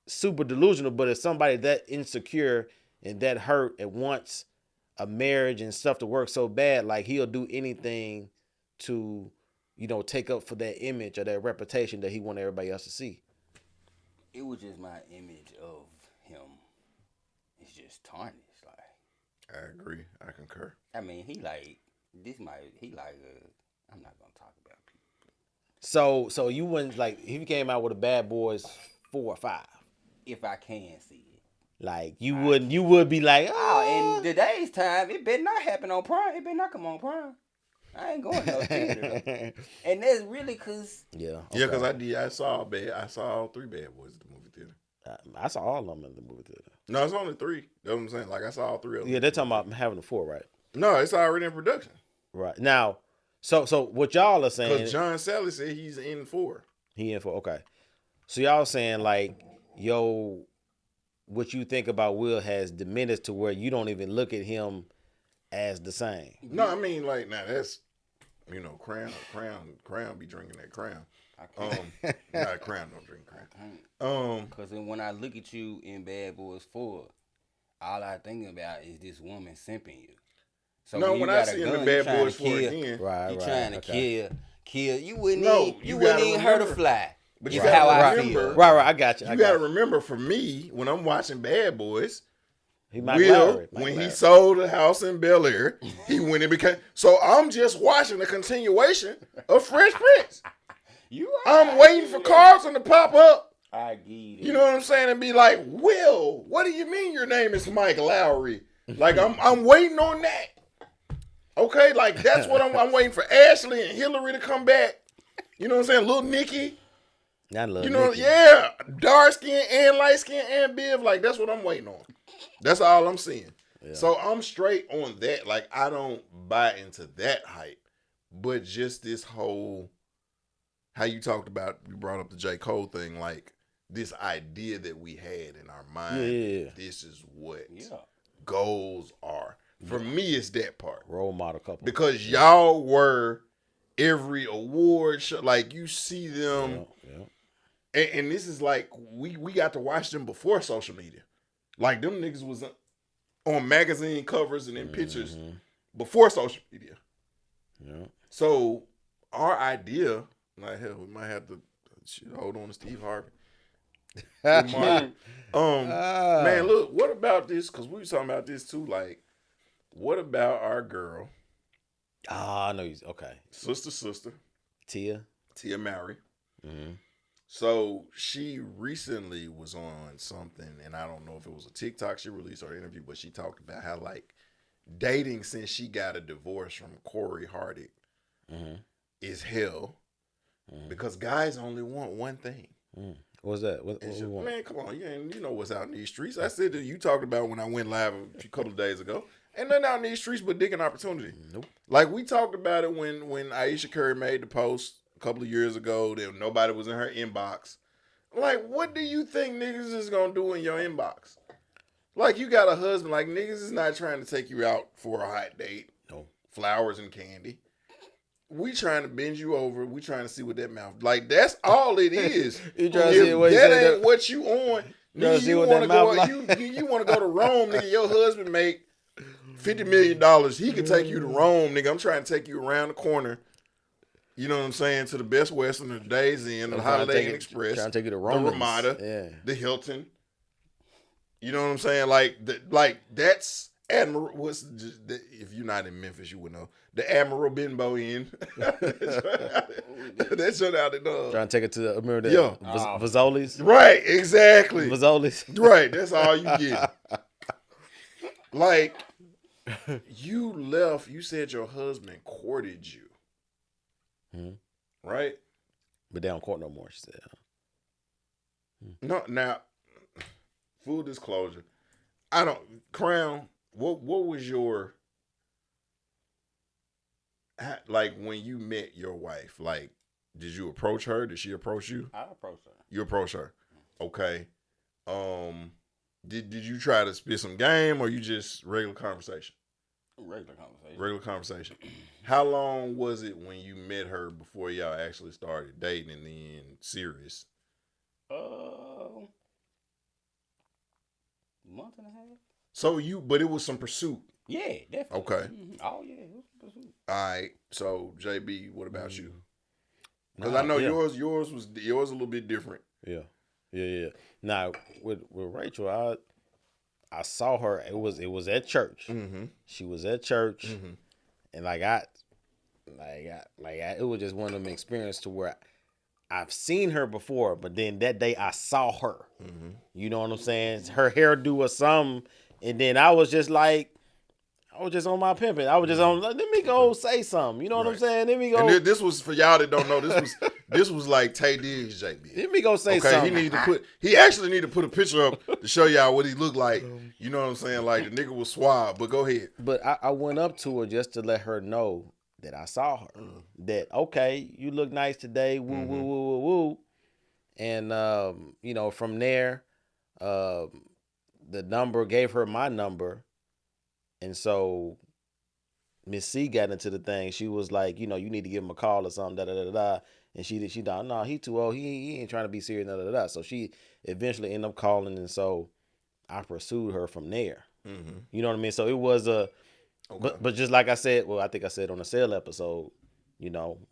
super delusional. But if somebody that insecure and that hurt and wants a marriage and stuff to work so bad, like he'll do anything to, take up for that image or that reputation that he want everybody else to see. It was just my image of him. It's just tarnished. Like, I agree. I concur. I mean, I'm not gonna talk about people. So you wouldn't, like, if he came out with a Bad Boys 4 or 5. If I can see it. Like, you would be like, oh, in today's time, it better not happen on Prime. It better not come on Prime. I ain't going to no theater. And that's really because... Yeah. Okay. Yeah, because I saw all 3 Bad Boys at the movie theater. I saw all of them at the movie theater. No, it's only 3. That's what I'm saying. Like, I saw all 3 of them. Yeah, they're talking about having a 4, right? No, it's already in production. Right. Now, so what y'all are saying... Because John Sally said he's in 4. He in 4, okay. So y'all saying, like, what you think about Will has diminished to where you don't even look at him as the same. No, I mean, like, now that's, Crown be drinking that Crown. Not Crown, don't drink Crown. Because when I look at you in Bad Boys 4, all I think about is this woman simping you. So no, when I see him in Bad Boys 4 again, you trying to kill. You wouldn't even hurt a fly. But you gotta remember, right, I got you. You gotta remember, for me, when I'm watching Bad Boys, Will, when he sold the house in Bel Air, he went and became. So I'm just watching the continuation of Fresh Prince. I'm waiting for Carlton to pop up. I get it. You know what I'm saying? And be like, Will, what do you mean your name is Mike Lowry? Like, I'm waiting on that. Okay, like that's what I'm waiting for. Ashley and Hillary to come back. You know what I'm saying? Little Nikki. I love You know, Nikki. yeah, dark skin and light skin and Biv. Like that's what I'm waiting on. That's all I'm seeing. Yeah. So I'm straight on that. Like I don't buy into that hype, but just this whole how you talked about. You brought up the J. Cole thing. Like this idea that we had in our mind. Yeah. This is what Yeah. goals are. For me, it's that part. Role model couple. Because y'all were every award show. Like you see them. Yeah. And this is like we got to watch them before social media. Like them niggas was on magazine covers and in pictures before social media. Yeah. So our idea, like hell, we might have to hold on to Steve Harvey. Man, look, what about this? Because we were talking about this too. Like, what about our girl? I know he's okay. Sister. Tia Mowry. Mm-hmm. So she recently was on something, and I don't know if it was a TikTok she released or an interview, but she talked about how like dating since she got a divorce from Corey Hardy is hell because guys only want one thing. What's that? What Man, come on, you know what's out in these streets. I said that you talked about when I went live a couple of days ago. Ain't nothing out in these streets but dick and opportunity. Nope. Like we talked about it when Aisha Curry made the post a couple of years ago that nobody was in her inbox. Like, what do you think niggas is gonna do in your inbox? Like, you got a husband. Like, niggas is not trying to take you out for a hot date. No. Flowers and candy. We trying to bend you over. We trying to see what that mouth. Like, that's all it is. You trying to see what that ain't what you on. Nigga, you want to go. You want to go to Rome, nigga. Your husband make $50 million. He could take you to Rome, nigga. I'm trying to take you around the corner. You know what I'm saying? To the Best Western, the Days Inn, the Holiday Inn Express, trying to take you to Rome, the Ramada, the Hilton. You know what I'm saying? Like that's Admiral. If you're not in Memphis, you would know the Admiral Benbow Inn. That's shut out at trying to take it to the Vazoli's. Right, exactly. Vazoli's. Right, that's all you get. Like you left. You said your husband courted you. Right? But they don't court no more, she said. No, now, full disclosure. Crown, what was your, like when you met your wife, like, did you approach her? Did she approach you? I approached her. You approached her. Okay. Did you try to spit some game or you just regular conversation? Regular conversation. How long was it when you met her before y'all actually started dating and then serious? Month and a half. So but it was some pursuit. Yeah, definitely. Okay. Oh yeah, it was pursuit. All right. So JB, what about you? Because I know yours was a little bit different. Yeah. Now with Rachel, I saw her. It was at church. She was at church, and it was just one of them experiences to where I've seen her before, but then that day I saw her. You know what I'm saying? Her hairdo or something, and then I was just on my pimping. I was just on. Let me go say something. You know what I'm saying? Let me go. And this was for y'all that don't know. This was like Tay Diggs, JB. Let me go say something. He actually need to put a picture up to show y'all what he looked like. You know what I'm saying? Like the nigga was suave. But go ahead. But I went up to her just to let her know that I saw her. That okay, you look nice today. Woo woo woo woo woo. And from there, the number gave her my number, and so Miss C got into the thing. She was like, you need to give him a call or something. Da da da da. And she thought, no, he too old. He ain't trying to be serious. Da da da. So she eventually ended up calling, and so I pursued her from there. You know what I mean? So it was but just like I said, well, I think I said on the sale episode,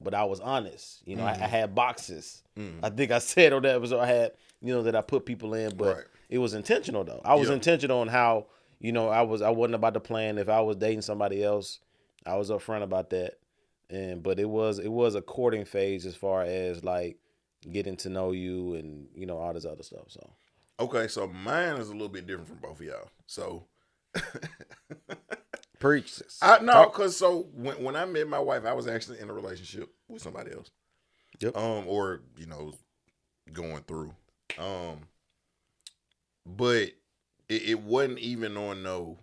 but I was honest. I had boxes. I think I said on that episode I had, that I put people in, but it was intentional though. I was intentional on how, I wasn't about to plan. If I was dating somebody else, I was upfront about that. But it was a courting phase as far as like getting to know you and, all this other stuff. So. Okay. So mine is a little bit different from both of y'all. So. Preach. Because when I met my wife, I was actually in a relationship with somebody else. Yep. Or going through. But it wasn't even on no.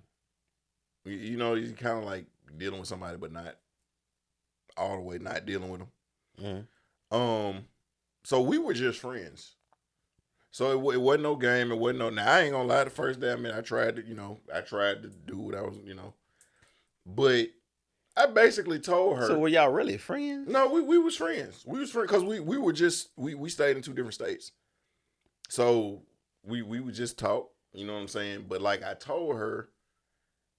You know, you kind of like dealing with somebody, but not all the way not dealing with them. Mm-hmm. So we were just friends. So it wasn't no game. It wasn't no. Now I ain't gonna lie. The first day, I mean, I tried to do what I was, but I basically told her. So were y'all really friends? No, we was friends. We was friends because we were just we stayed in 2 different states. So we would just talk. You know what I'm saying? But like I told her,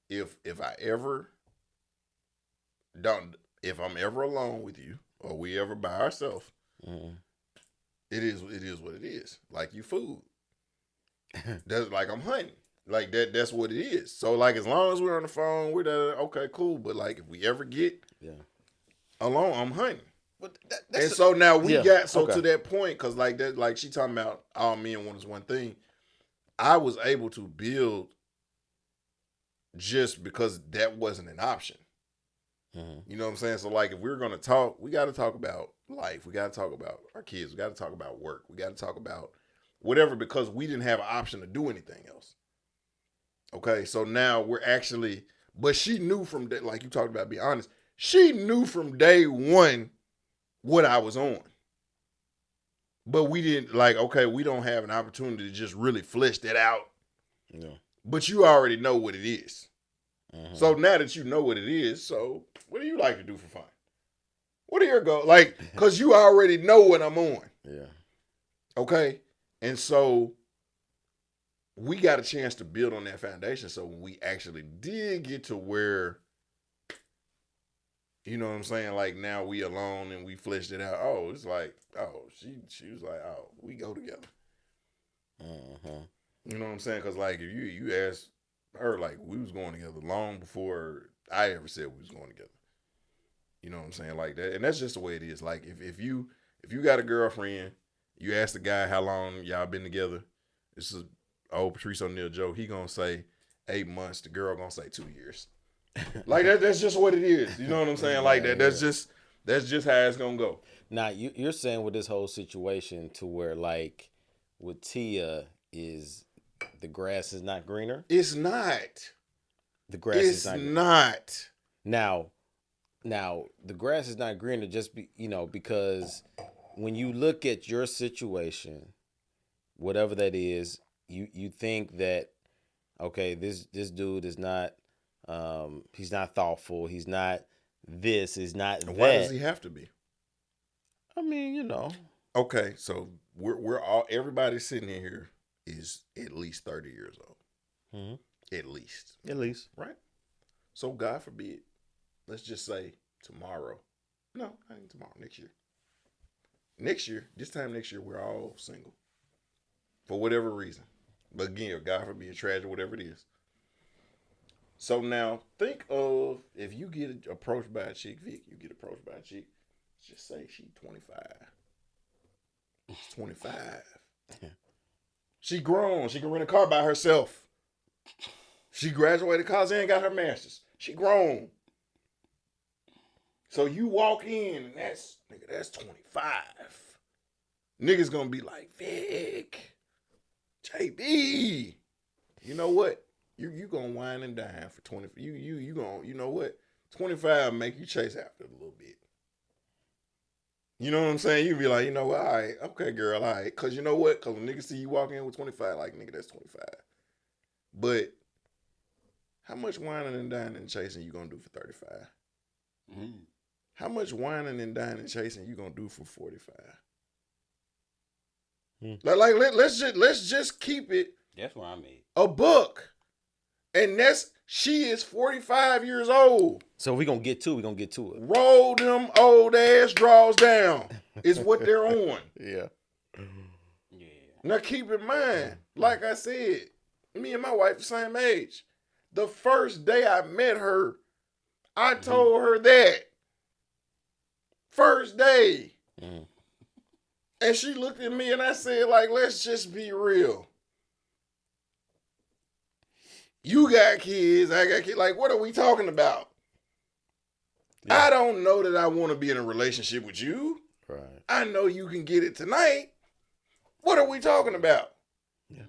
if I'm ever alone with you or we ever by ourselves, it is what it is. Like you food. That's like I'm hunting. Like that's what it is. So like as long as we're on the phone, we're okay, cool. But like if we ever get alone, I'm hunting. But so now we got to that point because like that, like she talking about all men want is one thing. I was able to build just because that wasn't an option. You know what I'm saying? So like if we're gonna talk, we got to talk about life. We got to talk about our kids. We got to talk about work. We got to talk about whatever because we didn't have an option to do anything else. Okay, so now we're actually, but she knew from day, like you talked about, be honest. She knew from day one what I was on. But we didn't we don't have an opportunity to just really flesh that out. Yeah. But you already know what it is. So now that you know what it is, so what do you like to do for fun? What are your goals? Like, because you already know what I'm on. Yeah. Okay? And so we got a chance to build on that foundation. So when we actually did get to where, you know what I'm saying? Like now we alone and we fleshed it out. Oh, it's like, she was like, oh, we go together. You know what I'm saying? Because like if you asked her, like we was going together long before I ever said we was going together. You know what I'm saying? Like that. And that's just the way it is. Like if you got a girlfriend, you ask the guy how long y'all been together. This is old Patrice O'Neal joke. He gonna say 8 months. The girl gonna say 2 years. Like that's just what it is. You know what I'm saying? Like that. That's just how it's gonna go. Now you're saying with this whole situation to where like with Tia is the grass is not greener? It's not. The grass is not greener. Now the grass is not greener just because when you look at your situation, whatever that is, you think that okay, this dude is not he's not thoughtful, he's not this, he's not that. Why does he have to be? I mean, Okay, so we're all everybody sitting in here is at least 30 years old. Mm-hmm. At least. Right? So God forbid, let's just say tomorrow. No, I ain't tomorrow, next year. This time next year, we're all single. For whatever reason. But again, God forbid, tragedy, whatever it is. So now, think of if you get approached by a chick, Vic, just say she's 25. She's 25. She grown. She can rent a car by herself. She graduated college and got her master's. She grown. So you walk in and that's 25. Niggas gonna be like, Vic, JB. You know what? You gonna wine and dine for 20. You gonna, you know what? 25 make you chase after it a little bit. You know what I'm saying? You be like, you know what? All right, okay, girl, all right. Because you know what? Because when niggas see you walk in with 25, like, nigga, that's 25. But how much whining and dining and chasing you going to do for 35? Mm-hmm. How much whining and dining and chasing you going to do for 45? Like let's just keep it. That's where I'm at. A book. And she is 45 years old. So we're going to get to it. Roll them old ass draws down is what they're on. Yeah. Now keep in mind, like I said, me and my wife the same age. The first day I met her, I told her that. First day. Mm. And she looked at me and I said, like, let's just be real. You got kids, I got kids. Like, what are we talking about? Yeah. I don't know that I want to be in a relationship with you. Right. I know you can get it tonight. What are we talking about? Yeah.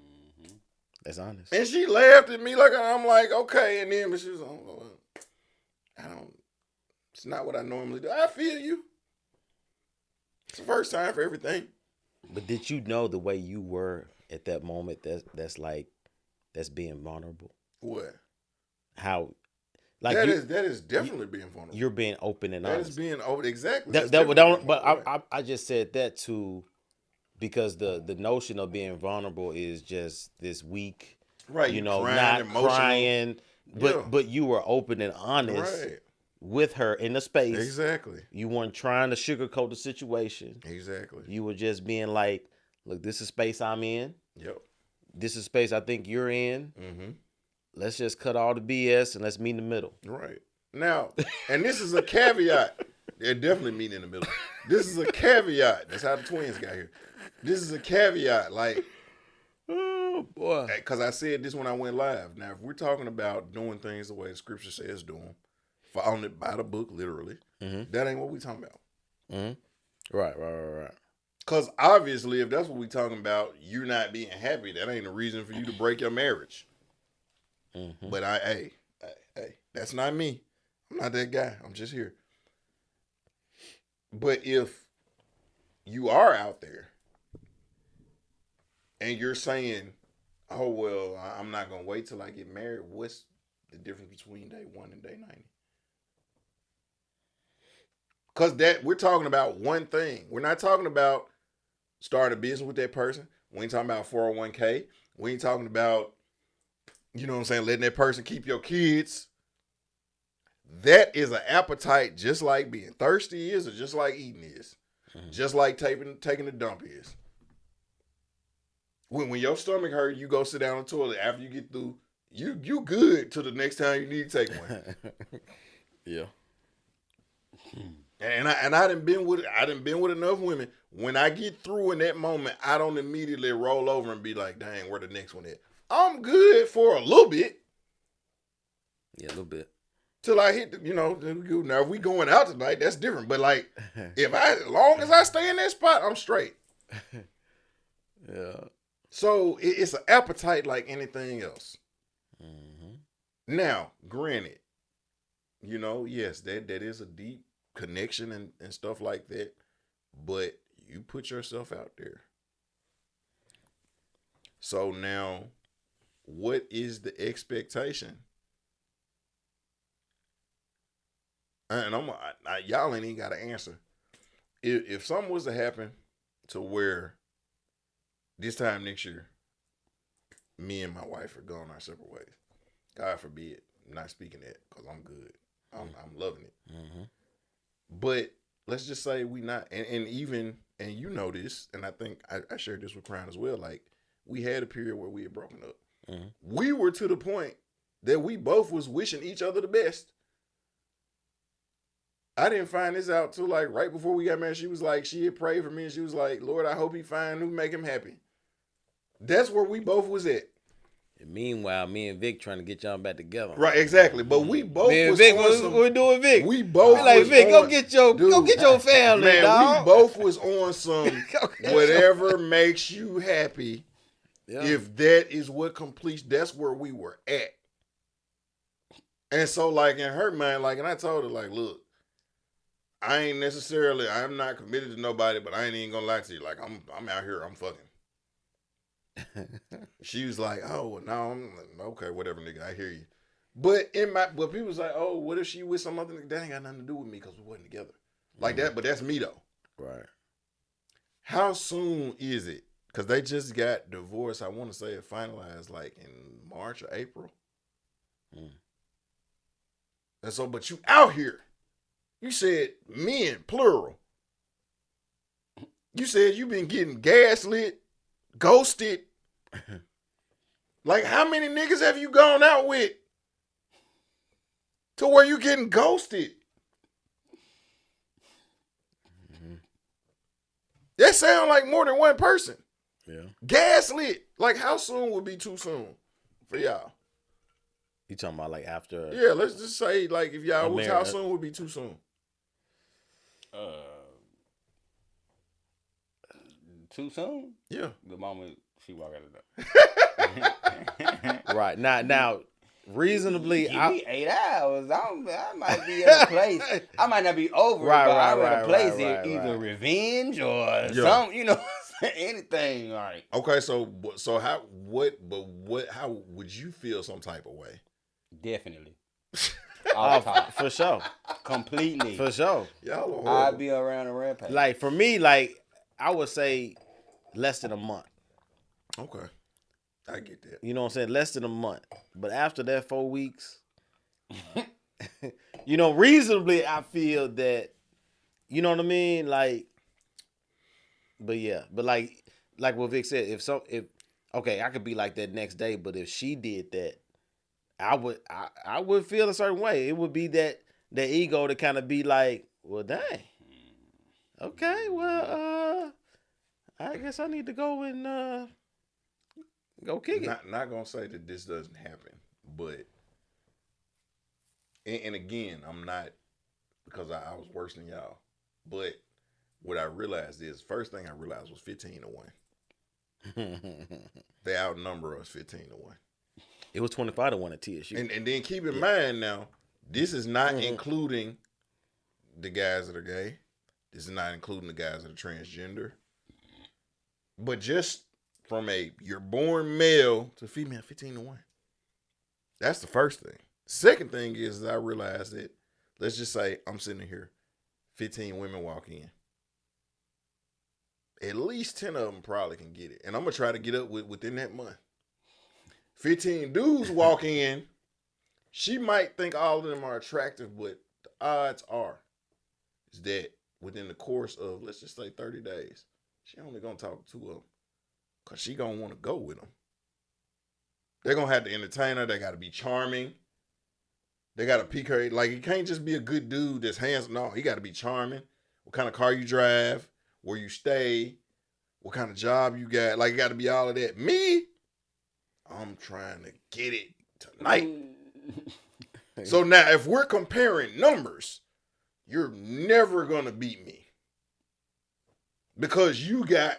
That's honest. And she laughed at me like, I'm like, okay. And then she was like, it's not what I normally do. I feel you. It's the first time for everything. But did you know the way you were at that moment? That's being vulnerable. What? How? Like that is definitely being vulnerable. You're being open and honest. That is being open. Exactly. I just said that too, because the notion of being vulnerable is just this weak, right? You know, crying, not emotional. crying, but you were open and honest. Right. With her in the space. Exactly. You weren't trying to sugarcoat the situation. Exactly. You were just being like, look, this is space I'm in. Yep. This is space I think you're in. Mm-hmm. Let's just cut all the BS and let's meet in the middle. Right. Now, and this is a caveat. They're definitely meeting in the middle. This is a caveat. That's how the twins got here. This is a caveat. Like, oh, boy. Because I said this when I went live. Now, if we're talking about doing things the way the scripture says do them, following it by the book, literally. Mm-hmm. That ain't what we talking about. Mm-hmm. Right. Because obviously, if that's what we talking about, you not being happy, that ain't a reason for you to break your marriage. Mm-hmm. But hey, that's not me. I'm not that guy. I'm just here. But if you are out there and you're saying, oh, well, I'm not going to wait till I get married, what's the difference between day 1 and day 90? Because we're talking about one thing. We're not talking about starting a business with that person. We ain't talking about 401k. We ain't talking about, you know what I'm saying, letting that person keep your kids. That is an appetite just like being thirsty is, or just like eating is. Mm-hmm. Just like taking a dump is. When your stomach hurt, you go sit down on the toilet. After you get through, you good till the next time you need to take one. Yeah. And I done been with enough women. When I get through in that moment, I don't immediately roll over and be like, dang, where the next one at? I'm good for a little bit. Yeah, a little bit. Till I hit now if we going out tonight, that's different. But like, as long as I stay in that spot, I'm straight. Yeah. So it's an appetite like anything else. Mm-hmm. Now, granted, yes, that is a deep connection and stuff like that, but you put yourself out there. So now, what is the expectation? And y'all ain't even got to answer. If something was to happen to where this time next year, me and my wife are going our separate ways, God forbid, I'm not speaking that because I'm good. I'm loving it. Mm-hmm. But let's just say we not, and you know this, and I think I shared this with Crown as well. Like, we had a period where we had broken up. Mm-hmm. We were to the point that we both was wishing each other the best. I didn't find this out till like right before we got married. She was like, she had prayed for me, and she was like, Lord, I hope he find who make him happy. That's where we both was at. And meanwhile, me and Vic trying to get y'all back together. Right, exactly. But we both me and Vic, we're doing Vic. We both we like Vic, go get your family, man, dog. We both was on some whatever makes you happy. Yeah. If that is what completes, that's where we were at. And so, like, in her mind, like, and I told her, like, look, I'm not committed to nobody, but I ain't even gonna lie to you. Like, I'm out here, I'm fucking. She was like, oh, well, no, I'm okay, whatever, nigga, I hear you. But people was like, oh, what if she with some other nigga? That ain't got nothing to do with me because we wasn't together. Like that, but that's me though. Right. How soon is it? Because they just got divorced, I want to say it finalized like in March or April. And so, but you out here. You said men, plural. You said you been getting gaslit, ghosted. Like, how many niggas have you gone out with to where you getting ghosted? Mm-hmm. That sound like more than one person. Yeah. Gaslit. Like, how soon would be too soon for y'all? You talking about like after? Yeah, let's just say like if y'all was, how soon would be too soon? too soon. Yeah. The moment she walk out the door. Right. Now, reasonably, Give me 8 hours. I might be at a place. I might not be over it, but I'm at a place either revenge or something. You know, anything. Like okay, so how would you feel some type of way? Definitely. Off top. For sure. Completely. For sure. Y'all I'd be around a rampage. Like for me, like I would say less than a month. Okay. I get that. You know what I'm saying? Less than a month. But after that 4 weeks, you know, reasonably I feel that, you know what I mean? Like, but yeah. But like what Vic said, if okay, I could be like that next day, but if she did that, I would feel a certain way. It would be that ego to kind of be like, well, dang. Okay, well, I guess I need to go and go kick it. Not gonna say that this doesn't happen, but and again, I'm not, because I was worse than y'all. But what I realized is, first thing I realized was 15-1. They outnumber us 15-1. It was 25-1 at TSU. And then keep in mind now, this is not including the guys that are gay. This is not including the guys that are transgender. But just from you're born male to female, 15-1. That's the first thing. Second thing is I realized that, let's just say I'm sitting here, 15 women walk in. At least 10 of them probably can get it. And I'm going to try to get up within that month. 15 dudes walk in, she might think all of them are attractive, but the odds are is that within the course of, let's just say 30 days, she only going to talk to 2 of them because she going to want to go with them. They're going to have to entertain her. They got to be charming. They got to pique her. Like, it can't just be a good dude that's handsome. No, he got to be charming. What kind of car you drive, where you stay, what kind of job you got. Like, it got to be all of that. Me, I'm trying to get it tonight. So now, if we're comparing numbers, you're never going to beat me. Because you got,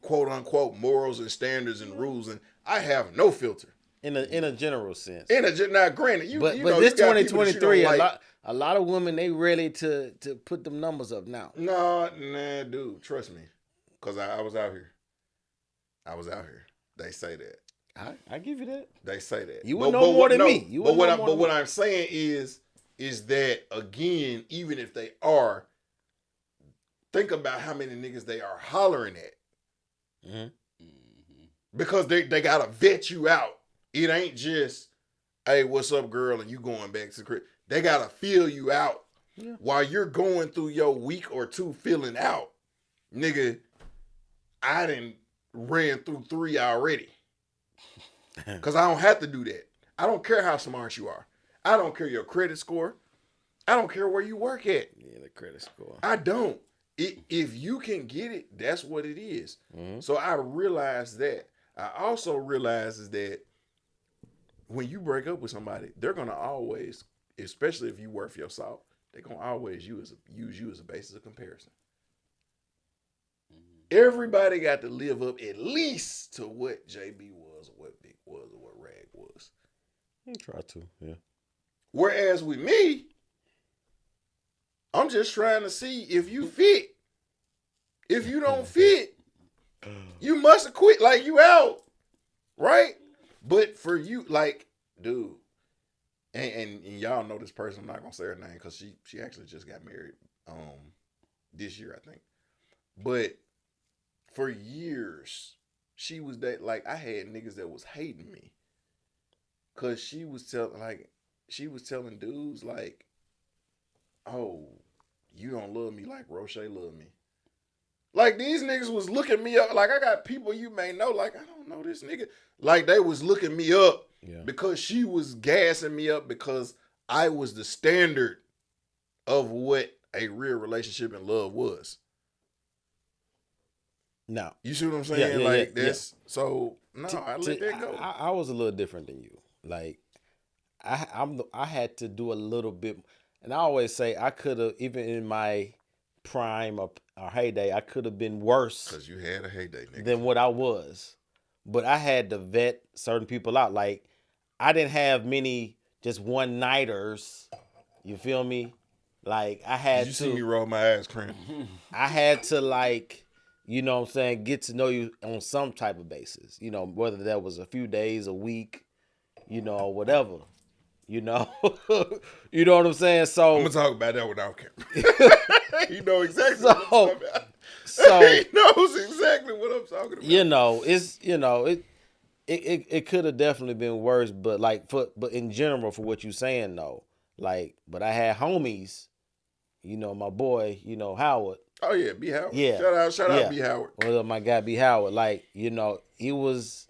quote unquote, morals and standards and rules, and I have no filter. In a general sense. Now, granted, but this 2023, a lot of women, they ready to put them numbers up now. Nah, dude, trust me, because I was out here. They say that. I give you that. They say that. You would know more than me. But what I'm saying is that, again, even if they are, think about how many niggas they are hollering at. Mm-hmm. Because they got to vet you out. It ain't just, hey, what's up, girl, and you going back to the crib. They got to feel you out. Yeah. While you're going through your week or two feeling out. Nigga, I done ran through 3 already. Because I don't have to do that. I don't care how smart you are. I don't care your credit score. I don't care where you work at. Yeah, the credit score. I don't. If you can get it, that's what it is. Mm-hmm. So I realized that. I also realized is that when you break up with somebody, they're going to always, especially if you worth your salt, they're going to always use you as a basis of comparison. Everybody got to live up at least to what JB was, or what Vic was, or what Rag was. You try to, yeah. Whereas with me, I'm just trying to see if you fit. If you don't fit, you must have quit. Like, you out, right? But for you, like, dude, and y'all know this person. I'm not gonna say her name because she actually just got married this year, I think. But for years, she was that, like, I had niggas that was hating me. Cause she was telling dudes like, oh, you don't love me like Roche loved me. Like, these niggas was looking me up. Like, I got people you may know, like, I don't know this nigga. Like, they was looking me up because she was gassing me up because I was the standard of what a real relationship and love was. No. You see what I'm saying? This. Yeah. So, no, I let that go. I was a little different than you. Like, I had to do a little bit. And I always say I could have, even in my prime or heyday, I could have been worse Because you had a heyday, nigga. than what I was. But I had to vet certain people out. Like, I didn't have many just one-nighters. You feel me? Like, I had Did you to. see me roll my ass, Cran? I had to, like, you know what I'm saying, get to know you on some type of basis. You know, whether that was a few days, a week, you know, whatever. You know? You know what I'm saying? So I'm going to talk about that without camera. You know exactly what I'm talking about. So he knows exactly what I'm talking about. You know, it could have definitely been worse, but but in general, for what you saying though, like, but I had homies, you know, my boy, you know, Howard. Oh yeah, B Howard. Yeah. Shout out B Howard. Well, my guy B Howard, like, you know, it was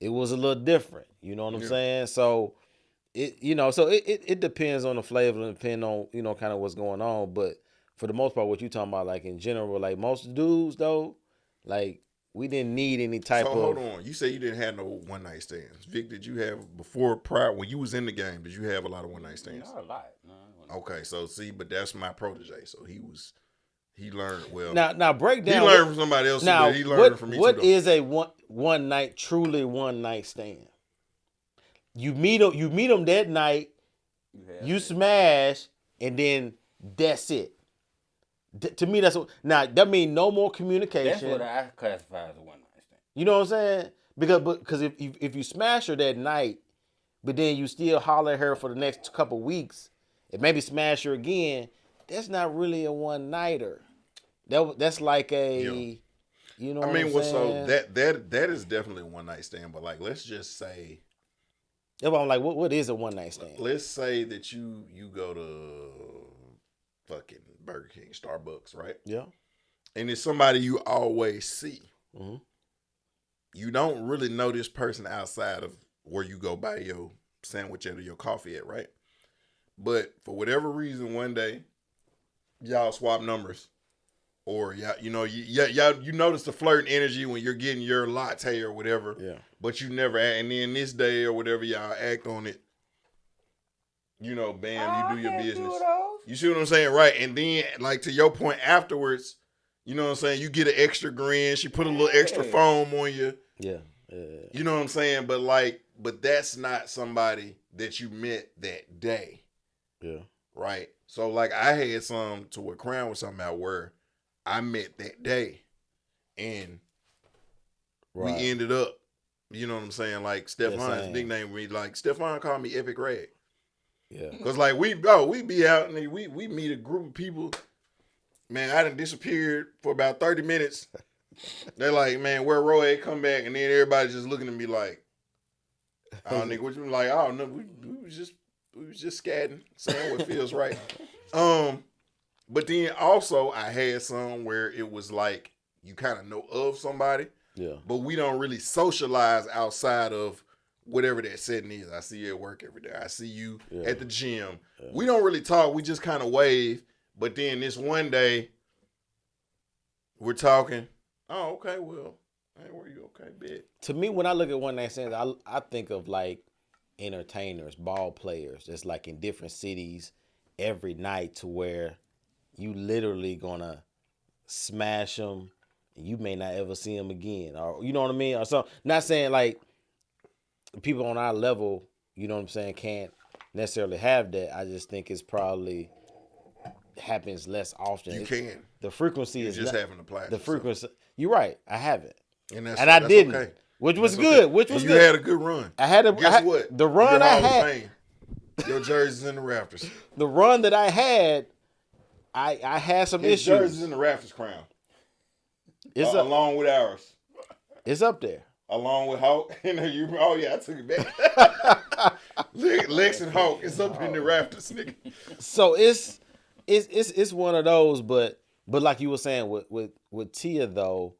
a little different. You know what I'm saying? So it depends on the flavor and depend on, you know, kind of what's going on. But for the most part, what you talking about, like in general, like most dudes though, like we didn't need any type of. So hold on, you say you didn't have no one night stands. Vic, did you have prior when you was in the game? Did you have a lot of one night stands? Not a lot. No. Okay, so see, but that's my protege. So he learned well. Now break down. He learned from somebody else. Now but he learned from me too. What is a one night truly one night stand? You meet them that night. You smash, and then that's it. To me, that's what. Now that means no more communication. That's what I classify as a one night stand. You know what I'm saying? Because if you smash her that night, but then you still holler at her for the next couple weeks, and maybe smash her again, that's not really a one nighter. That's like a, you know. I mean, what I'm saying? So that is definitely a one night stand. But like, let's just say. Yeah, but I'm like, what is a one night stand? Let's say that you go to fucking Burger King, Starbucks, right? Yeah. And it's somebody you always see. Mm-hmm. You don't really know this person outside of where you go buy your sandwich or your coffee at, right? But for whatever reason, one day, y'all swap numbers. Or y'all, you notice the flirting energy when you're getting your latte or whatever. Yeah. But you never, and then this day or whatever, y'all act on it. You know, bam, you do your business. You see what I'm saying? Right. And then, like, to your point afterwards, you know what I'm saying? You get an extra grin. She put a little extra foam on you. Yeah. You know what I'm saying? But that's not somebody that you met that day. Yeah. Right. So, like, I had some to what Crown was talking about where I met that day, and we ended up, you know what I'm saying? Like, Stefan's nickname me, like, Stefan called me Epic Rag. Yeah. Because, like, we be out and we meet a group of people. Man, I done disappeared for about 30 minutes. They're like, man, where Roy come back? And then everybody just looking at me like, oh, nigga, what you like? Oh, no, we was just scatting, saying what feels right. But then also I had some where it was like you kind of know of somebody, but we don't really socialize outside of whatever that setting is. I see you at work every day. I see you at the gym. Yeah. We don't really talk. We just kind of wave. But then this one day, we're talking. Oh, okay, well, hey, were you okay, bitch? To me, when I look at one night stands, I think of like entertainers, ball players that's like in different cities every night to where you literally gonna smash them and you may not ever see them again. Or you know what I mean? Or something. Not saying like people on our level, you know what I'm saying, can't necessarily have that. I just think it's probably happens less often. You can. The frequency is just haven't applied. The frequency. You're right. I haven't. And I didn't. Okay. Which was good. Okay. Which was you good. You had a good run. Guess what? The run I had. Your jersey's in the rafters. The run that I had, I had some His issues. Jersey's in the rafters, Crown. It's along with ours. It's up there. Along with Hawk. I took it back. Lex and Hawk. It's up in the rafters, nigga. So it's one of those, but like you were saying with Tia though,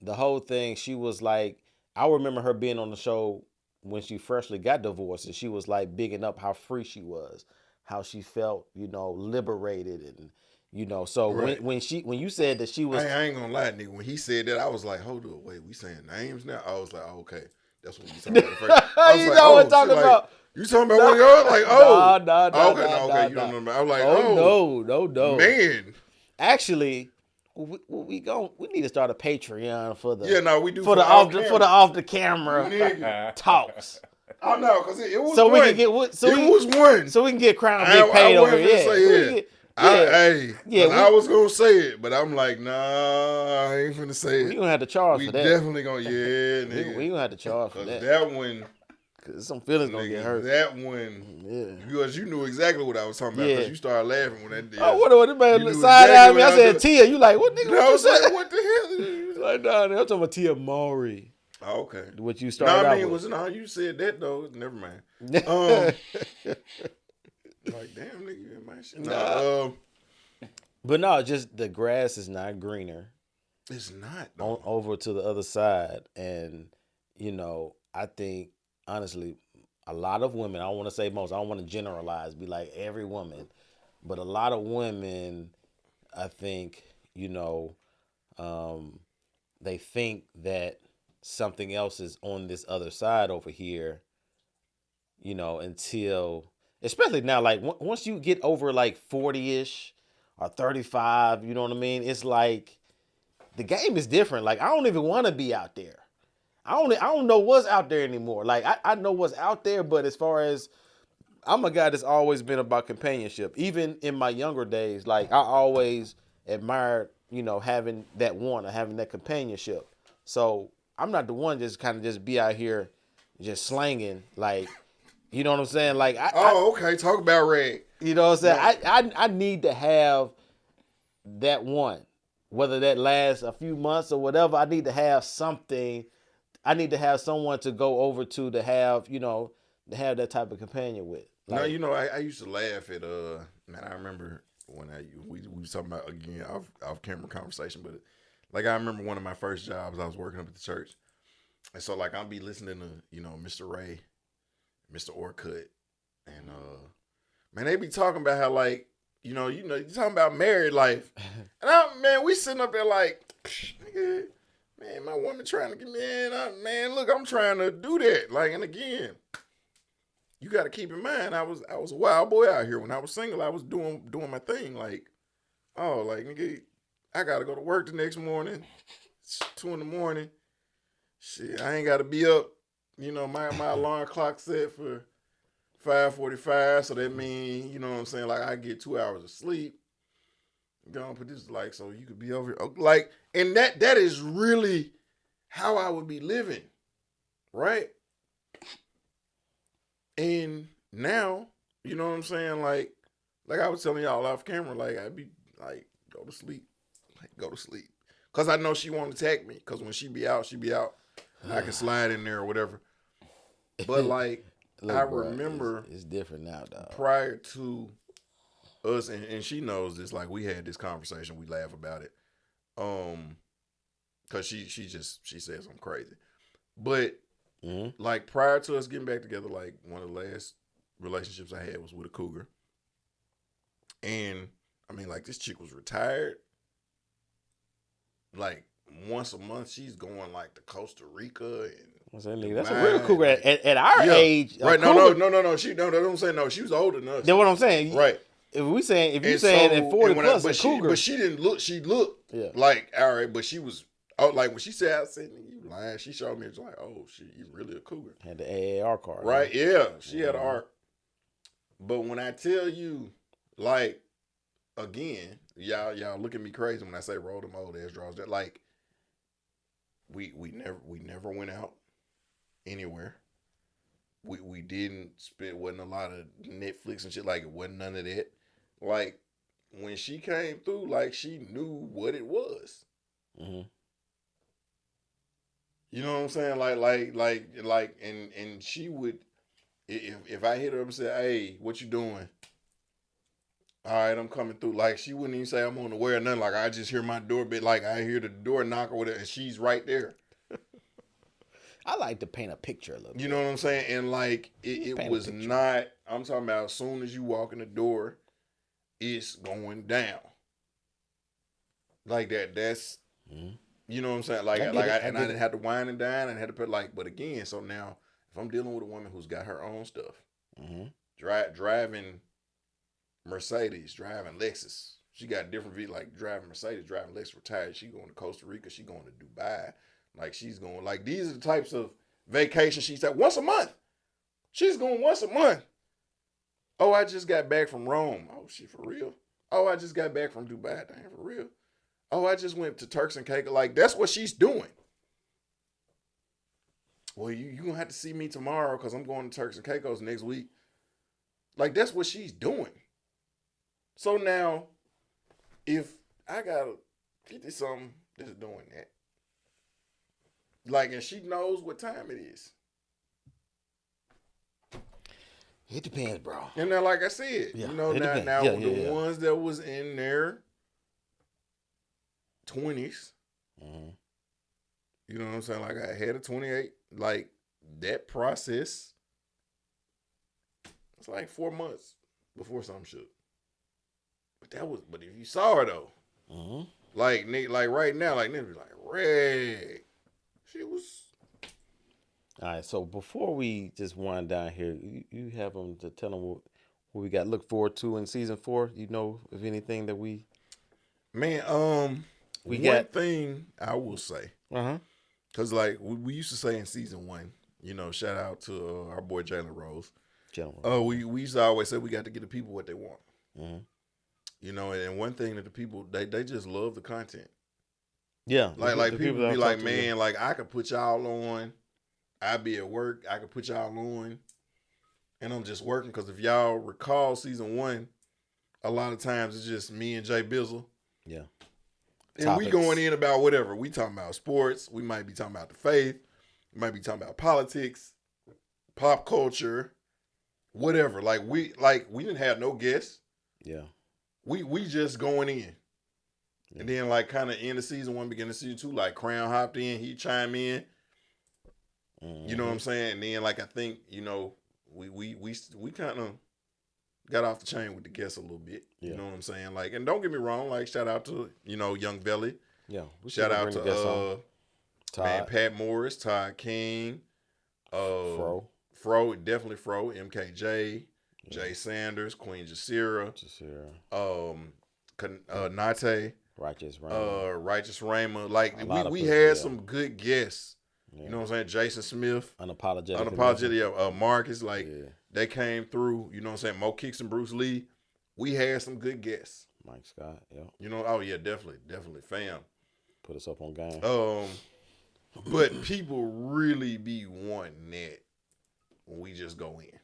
the whole thing, she was like, I remember her being on the show when she freshly got divorced, and she was like bigging up how free she was, how she felt, liberated, and so right. when you said that she was, I ain't gonna lie, nigga. When he said that, I was like, hold up, wait, we saying names now? I was like, oh, okay, that's what you talking about first. I was you know what I'm talking about? Like, you talking about one of yours? Like, oh, no, okay, you don't know about. I was like, oh, no, man. Actually, we need to start a Patreon for the we do for the off the camera Nigga. talks. I know, because it was So one. we can get one. So we can get Crown Big paid over here. I was gonna say it, but I'm like, nah, I ain't finna say it. We gonna have to charge for that. We definitely gonna, nigga. We gonna have to charge for that. That one, cause some feelings gonna get hurt. That one, because you knew exactly what I was talking about. Because you started laughing when that. Oh, what the man side eyed me? I said Tia. You like what? Nigga, I was like, what the hell? Like, nah, I'm talking about Tia Mowry. Oh, okay. What you started out with. You said that though. Never mind. Like, damn, nigga, my shit. But no, just the grass is not greener. It's not though. Over to the other side, and I think honestly, a lot of women. I don't want to say most. I don't want to generalize. Be like every woman, but a lot of women, I think, they think that something else is on this other side over here, until, especially now, like once you get over like 40-ish or 35, you know what I mean? It's like the game is different. Like I don't even want to be out there. I don't know what's out there anymore. Like I know what's out there, but as far as I'm a guy that's always been about companionship. Even in my younger days, like I always admired, having that one or having that companionship. So I'm not the one just kind of just be out here just slanging, like, you know what I'm saying? Like, okay. Talk about Reg. You know what I'm saying? I need to have that one, whether that lasts a few months or whatever. I need to have something. I need to have someone to go over to have, to have that type of companion with. Like, no, I used to laugh at man. I remember when we was talking about, again, off camera conversation, but like I remember one of my first jobs, I was working up at the church, and so like I'll be listening to Mr. Ray, Mr. Orcutt, and man, they be talking about how like you talking about married life, and we sitting up there like, nigga, man, my woman trying to get me in, man, look, I'm trying to do that, like, and again, you got to keep in mind, I was a wild boy out here when I was single. I was doing my thing, like, oh, like, nigga, I got to go to work the next morning. It's 2 a.m. Shit, I ain't got to be up. My alarm clock set for 5:45, so that means, what I'm saying, like, I get 2 hours of sleep. Gonna put this, like, so you could be over here. Like, and that is really how I would be living, right? And now, you know what I'm saying, like I was telling y'all off camera, like, I'd be like, go to sleep. Because I know she won't attack me. Because when she be out. I can slide in there or whatever. But like, look, I remember. It's different now, dog. Prior to us, and she knows this, like, we had this conversation. We laugh about it. Because she says I'm crazy. But, like, prior to us getting back together, like, one of the last relationships I had was with a cougar. And, I mean, like, this chick was retired. Like, once a month, she's going, like, to Costa Rica. And that's a real cougar at our age. Right, no. She, no, that's what I'm saying. No, she was older than us. That's what I'm saying. Right. If you're saying at 40 plus, a cougar. But she didn't look, she looked like, all right, but she was, like, when she said, I said, you lying. She showed me, it's like, oh, you really a cougar. Had the AAR card. Right, yeah. She had an AR. But when I tell you, like, again, y'all look at me crazy when I say roll them old ass draws. That, like, we never went out anywhere. We didn't spend, wasn't a lot of Netflix and shit. Like, it wasn't none of that. Like, when she came through, like, she knew what it was. Mm-hmm. You know what I'm saying? Like, and she would, if I hit her up and say, hey, what you doing? All right, I'm coming through. Like, she wouldn't even say I'm on the way or nothing. Like, I just hear my doorbell. Like, I hear the door knock or whatever, and she's right there. I like to paint a picture a little bit. You know what I'm saying? And, like, it was not, I'm talking about as soon as you walk in the door, it's going down. Like that. That's, you know what I'm saying? Like, I didn't have to wine and dine. I had to put, like, but again, so now, if I'm dealing with a woman who's got her own stuff, driving Mercedes, driving Lexus, She got different views, like driving Mercedes, driving Lexus, retired. She going to Costa Rica. She going to Dubai. Like she's going. Like these are the types of vacations she's at once a month. She's going once a month. Oh, I just got back from Rome. Oh, she for real? Oh, I just got back from Dubai. Damn, for real? Oh, I just went to Turks and Caicos. Like, that's what she's doing. Well, you going to have to see me tomorrow because I'm going to Turks and Caicos next week. Like, that's what she's doing. So now, if I got 50-something that's doing that, like, and she knows what time it is. It depends, bro. And now, like I said, Yeah, you know, now the ones that was in their 20s, you know what I'm saying? Like I had a 28, like that process, it's like 4 months before something shook. But if you saw her though, like right now, like niggas be like, Ray, she was. All right, so before we just wind down here, you have them to tell them what we got to look forward to in season 4. You know, if anything that we... Man, one thing I will say, because like we used to say in season 1, you know, shout out to our boy Jalen Rose. We used to always say we got to get the people what they want. You know, and one thing that the people, they just love the content. Yeah. Like people be like, man, like I could put y'all on. I be at work. I could put y'all on. And I'm just working because if y'all recall season 1, a lot of times it's just me and Jay Bizzle. Yeah. And Topics. We going in about whatever. We talking about sports. We might be talking about the faith. We might be talking about politics, pop culture, whatever. Like we didn't have no guests. Yeah. We just going in. Yeah. And then like kind of end of season 1, beginning of season 2, like Crown hopped in, he chime in. You know what I'm saying? And then like I think, you know, we kind of got off the chain with the guests a little bit. Yeah. You know what I'm saying? Like, and don't get me wrong, like shout out to, you know, Young Belly. Yeah. Shout out to man, Pat Morris, Todd King, Fro, definitely Fro, MKJ, Jay Sanders, Queen Jasira, Nate, Righteous Rama. Like we had some good guests. Yeah. You know what I'm saying? Jason Smith. Unapologetic. Marcus. Like, they came through. You know what I'm saying? Mo Kicks and Bruce Lee. We had some good guests. Mike Scott, yeah. You know, oh, yeah, definitely. Fam. Put us up on game. But people really be wanting that when we just go in.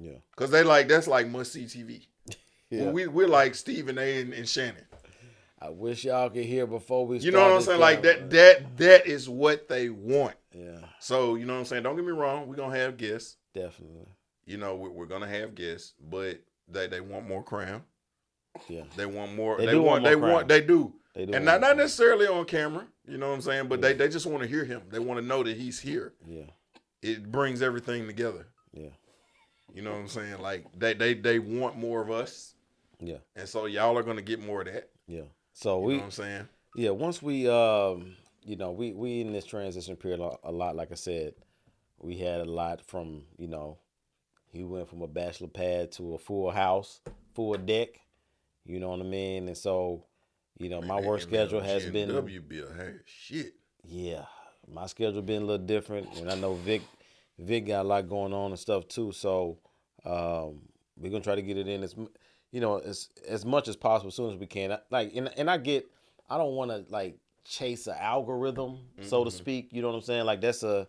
Yeah. Because they like, that's like must-see TV. Yeah. We're like Stephen A. and Shannon. I wish y'all could hear before we start. You know what I'm saying? Like that is what they want. Yeah. So, you know what I'm saying? Don't get me wrong. We're going to have guests. Definitely. You know, we're going to have guests, but they want more crown. Yeah. They want more. They do. And not necessarily on camera. You know what I'm saying? But they just want to hear him. They want to know that he's here. Yeah. It brings everything together. Yeah. You know what I'm saying? Like they want more of us. Yeah. And so y'all are going to get more of that. Yeah. So you know what I'm saying? Yeah, once we you know, we in this transition period a lot, like I said, we had a lot from, you know, he went from a bachelor pad to a full house, full deck, you know what I mean? And so, you know, my work schedule has been shit. Yeah. My schedule been a little different, and I know Vic got a lot going on and stuff too. So, we're going to try to get it in as much as possible as soon as we can. I don't want to like chase an algorithm, so to speak. You know what I'm saying? Like that's a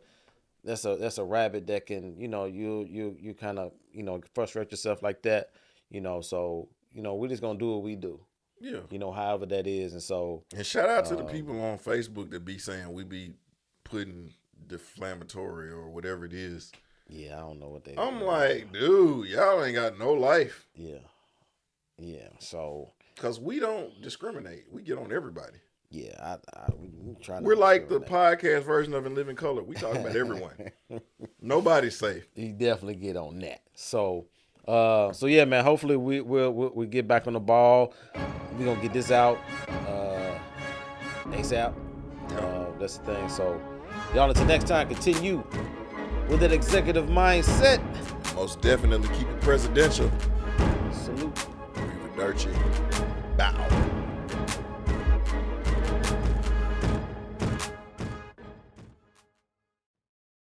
rabbit that can, you know, you kind of, you know, frustrate yourself like that, you know. So, you know, we're just gonna do what we do. Yeah. You know, however that is, and so. And shout out to the people on Facebook that be saying we be putting deflammatory or whatever it is. Yeah, I don't know what they. I'm like, dude, y'all ain't got no life. Yeah. Yeah, so. Because we don't discriminate. We get on everybody. Yeah, we try to. We're like the podcast version of In Living Color. We talk about everyone. Nobody's safe. You definitely get on that. So yeah, man. Hopefully we get back on the ball. We're gonna get this out ASAP. That's the thing. So y'all, until next time, continue with that executive mindset. Most definitely keep it presidential. Salute. Arrivederci.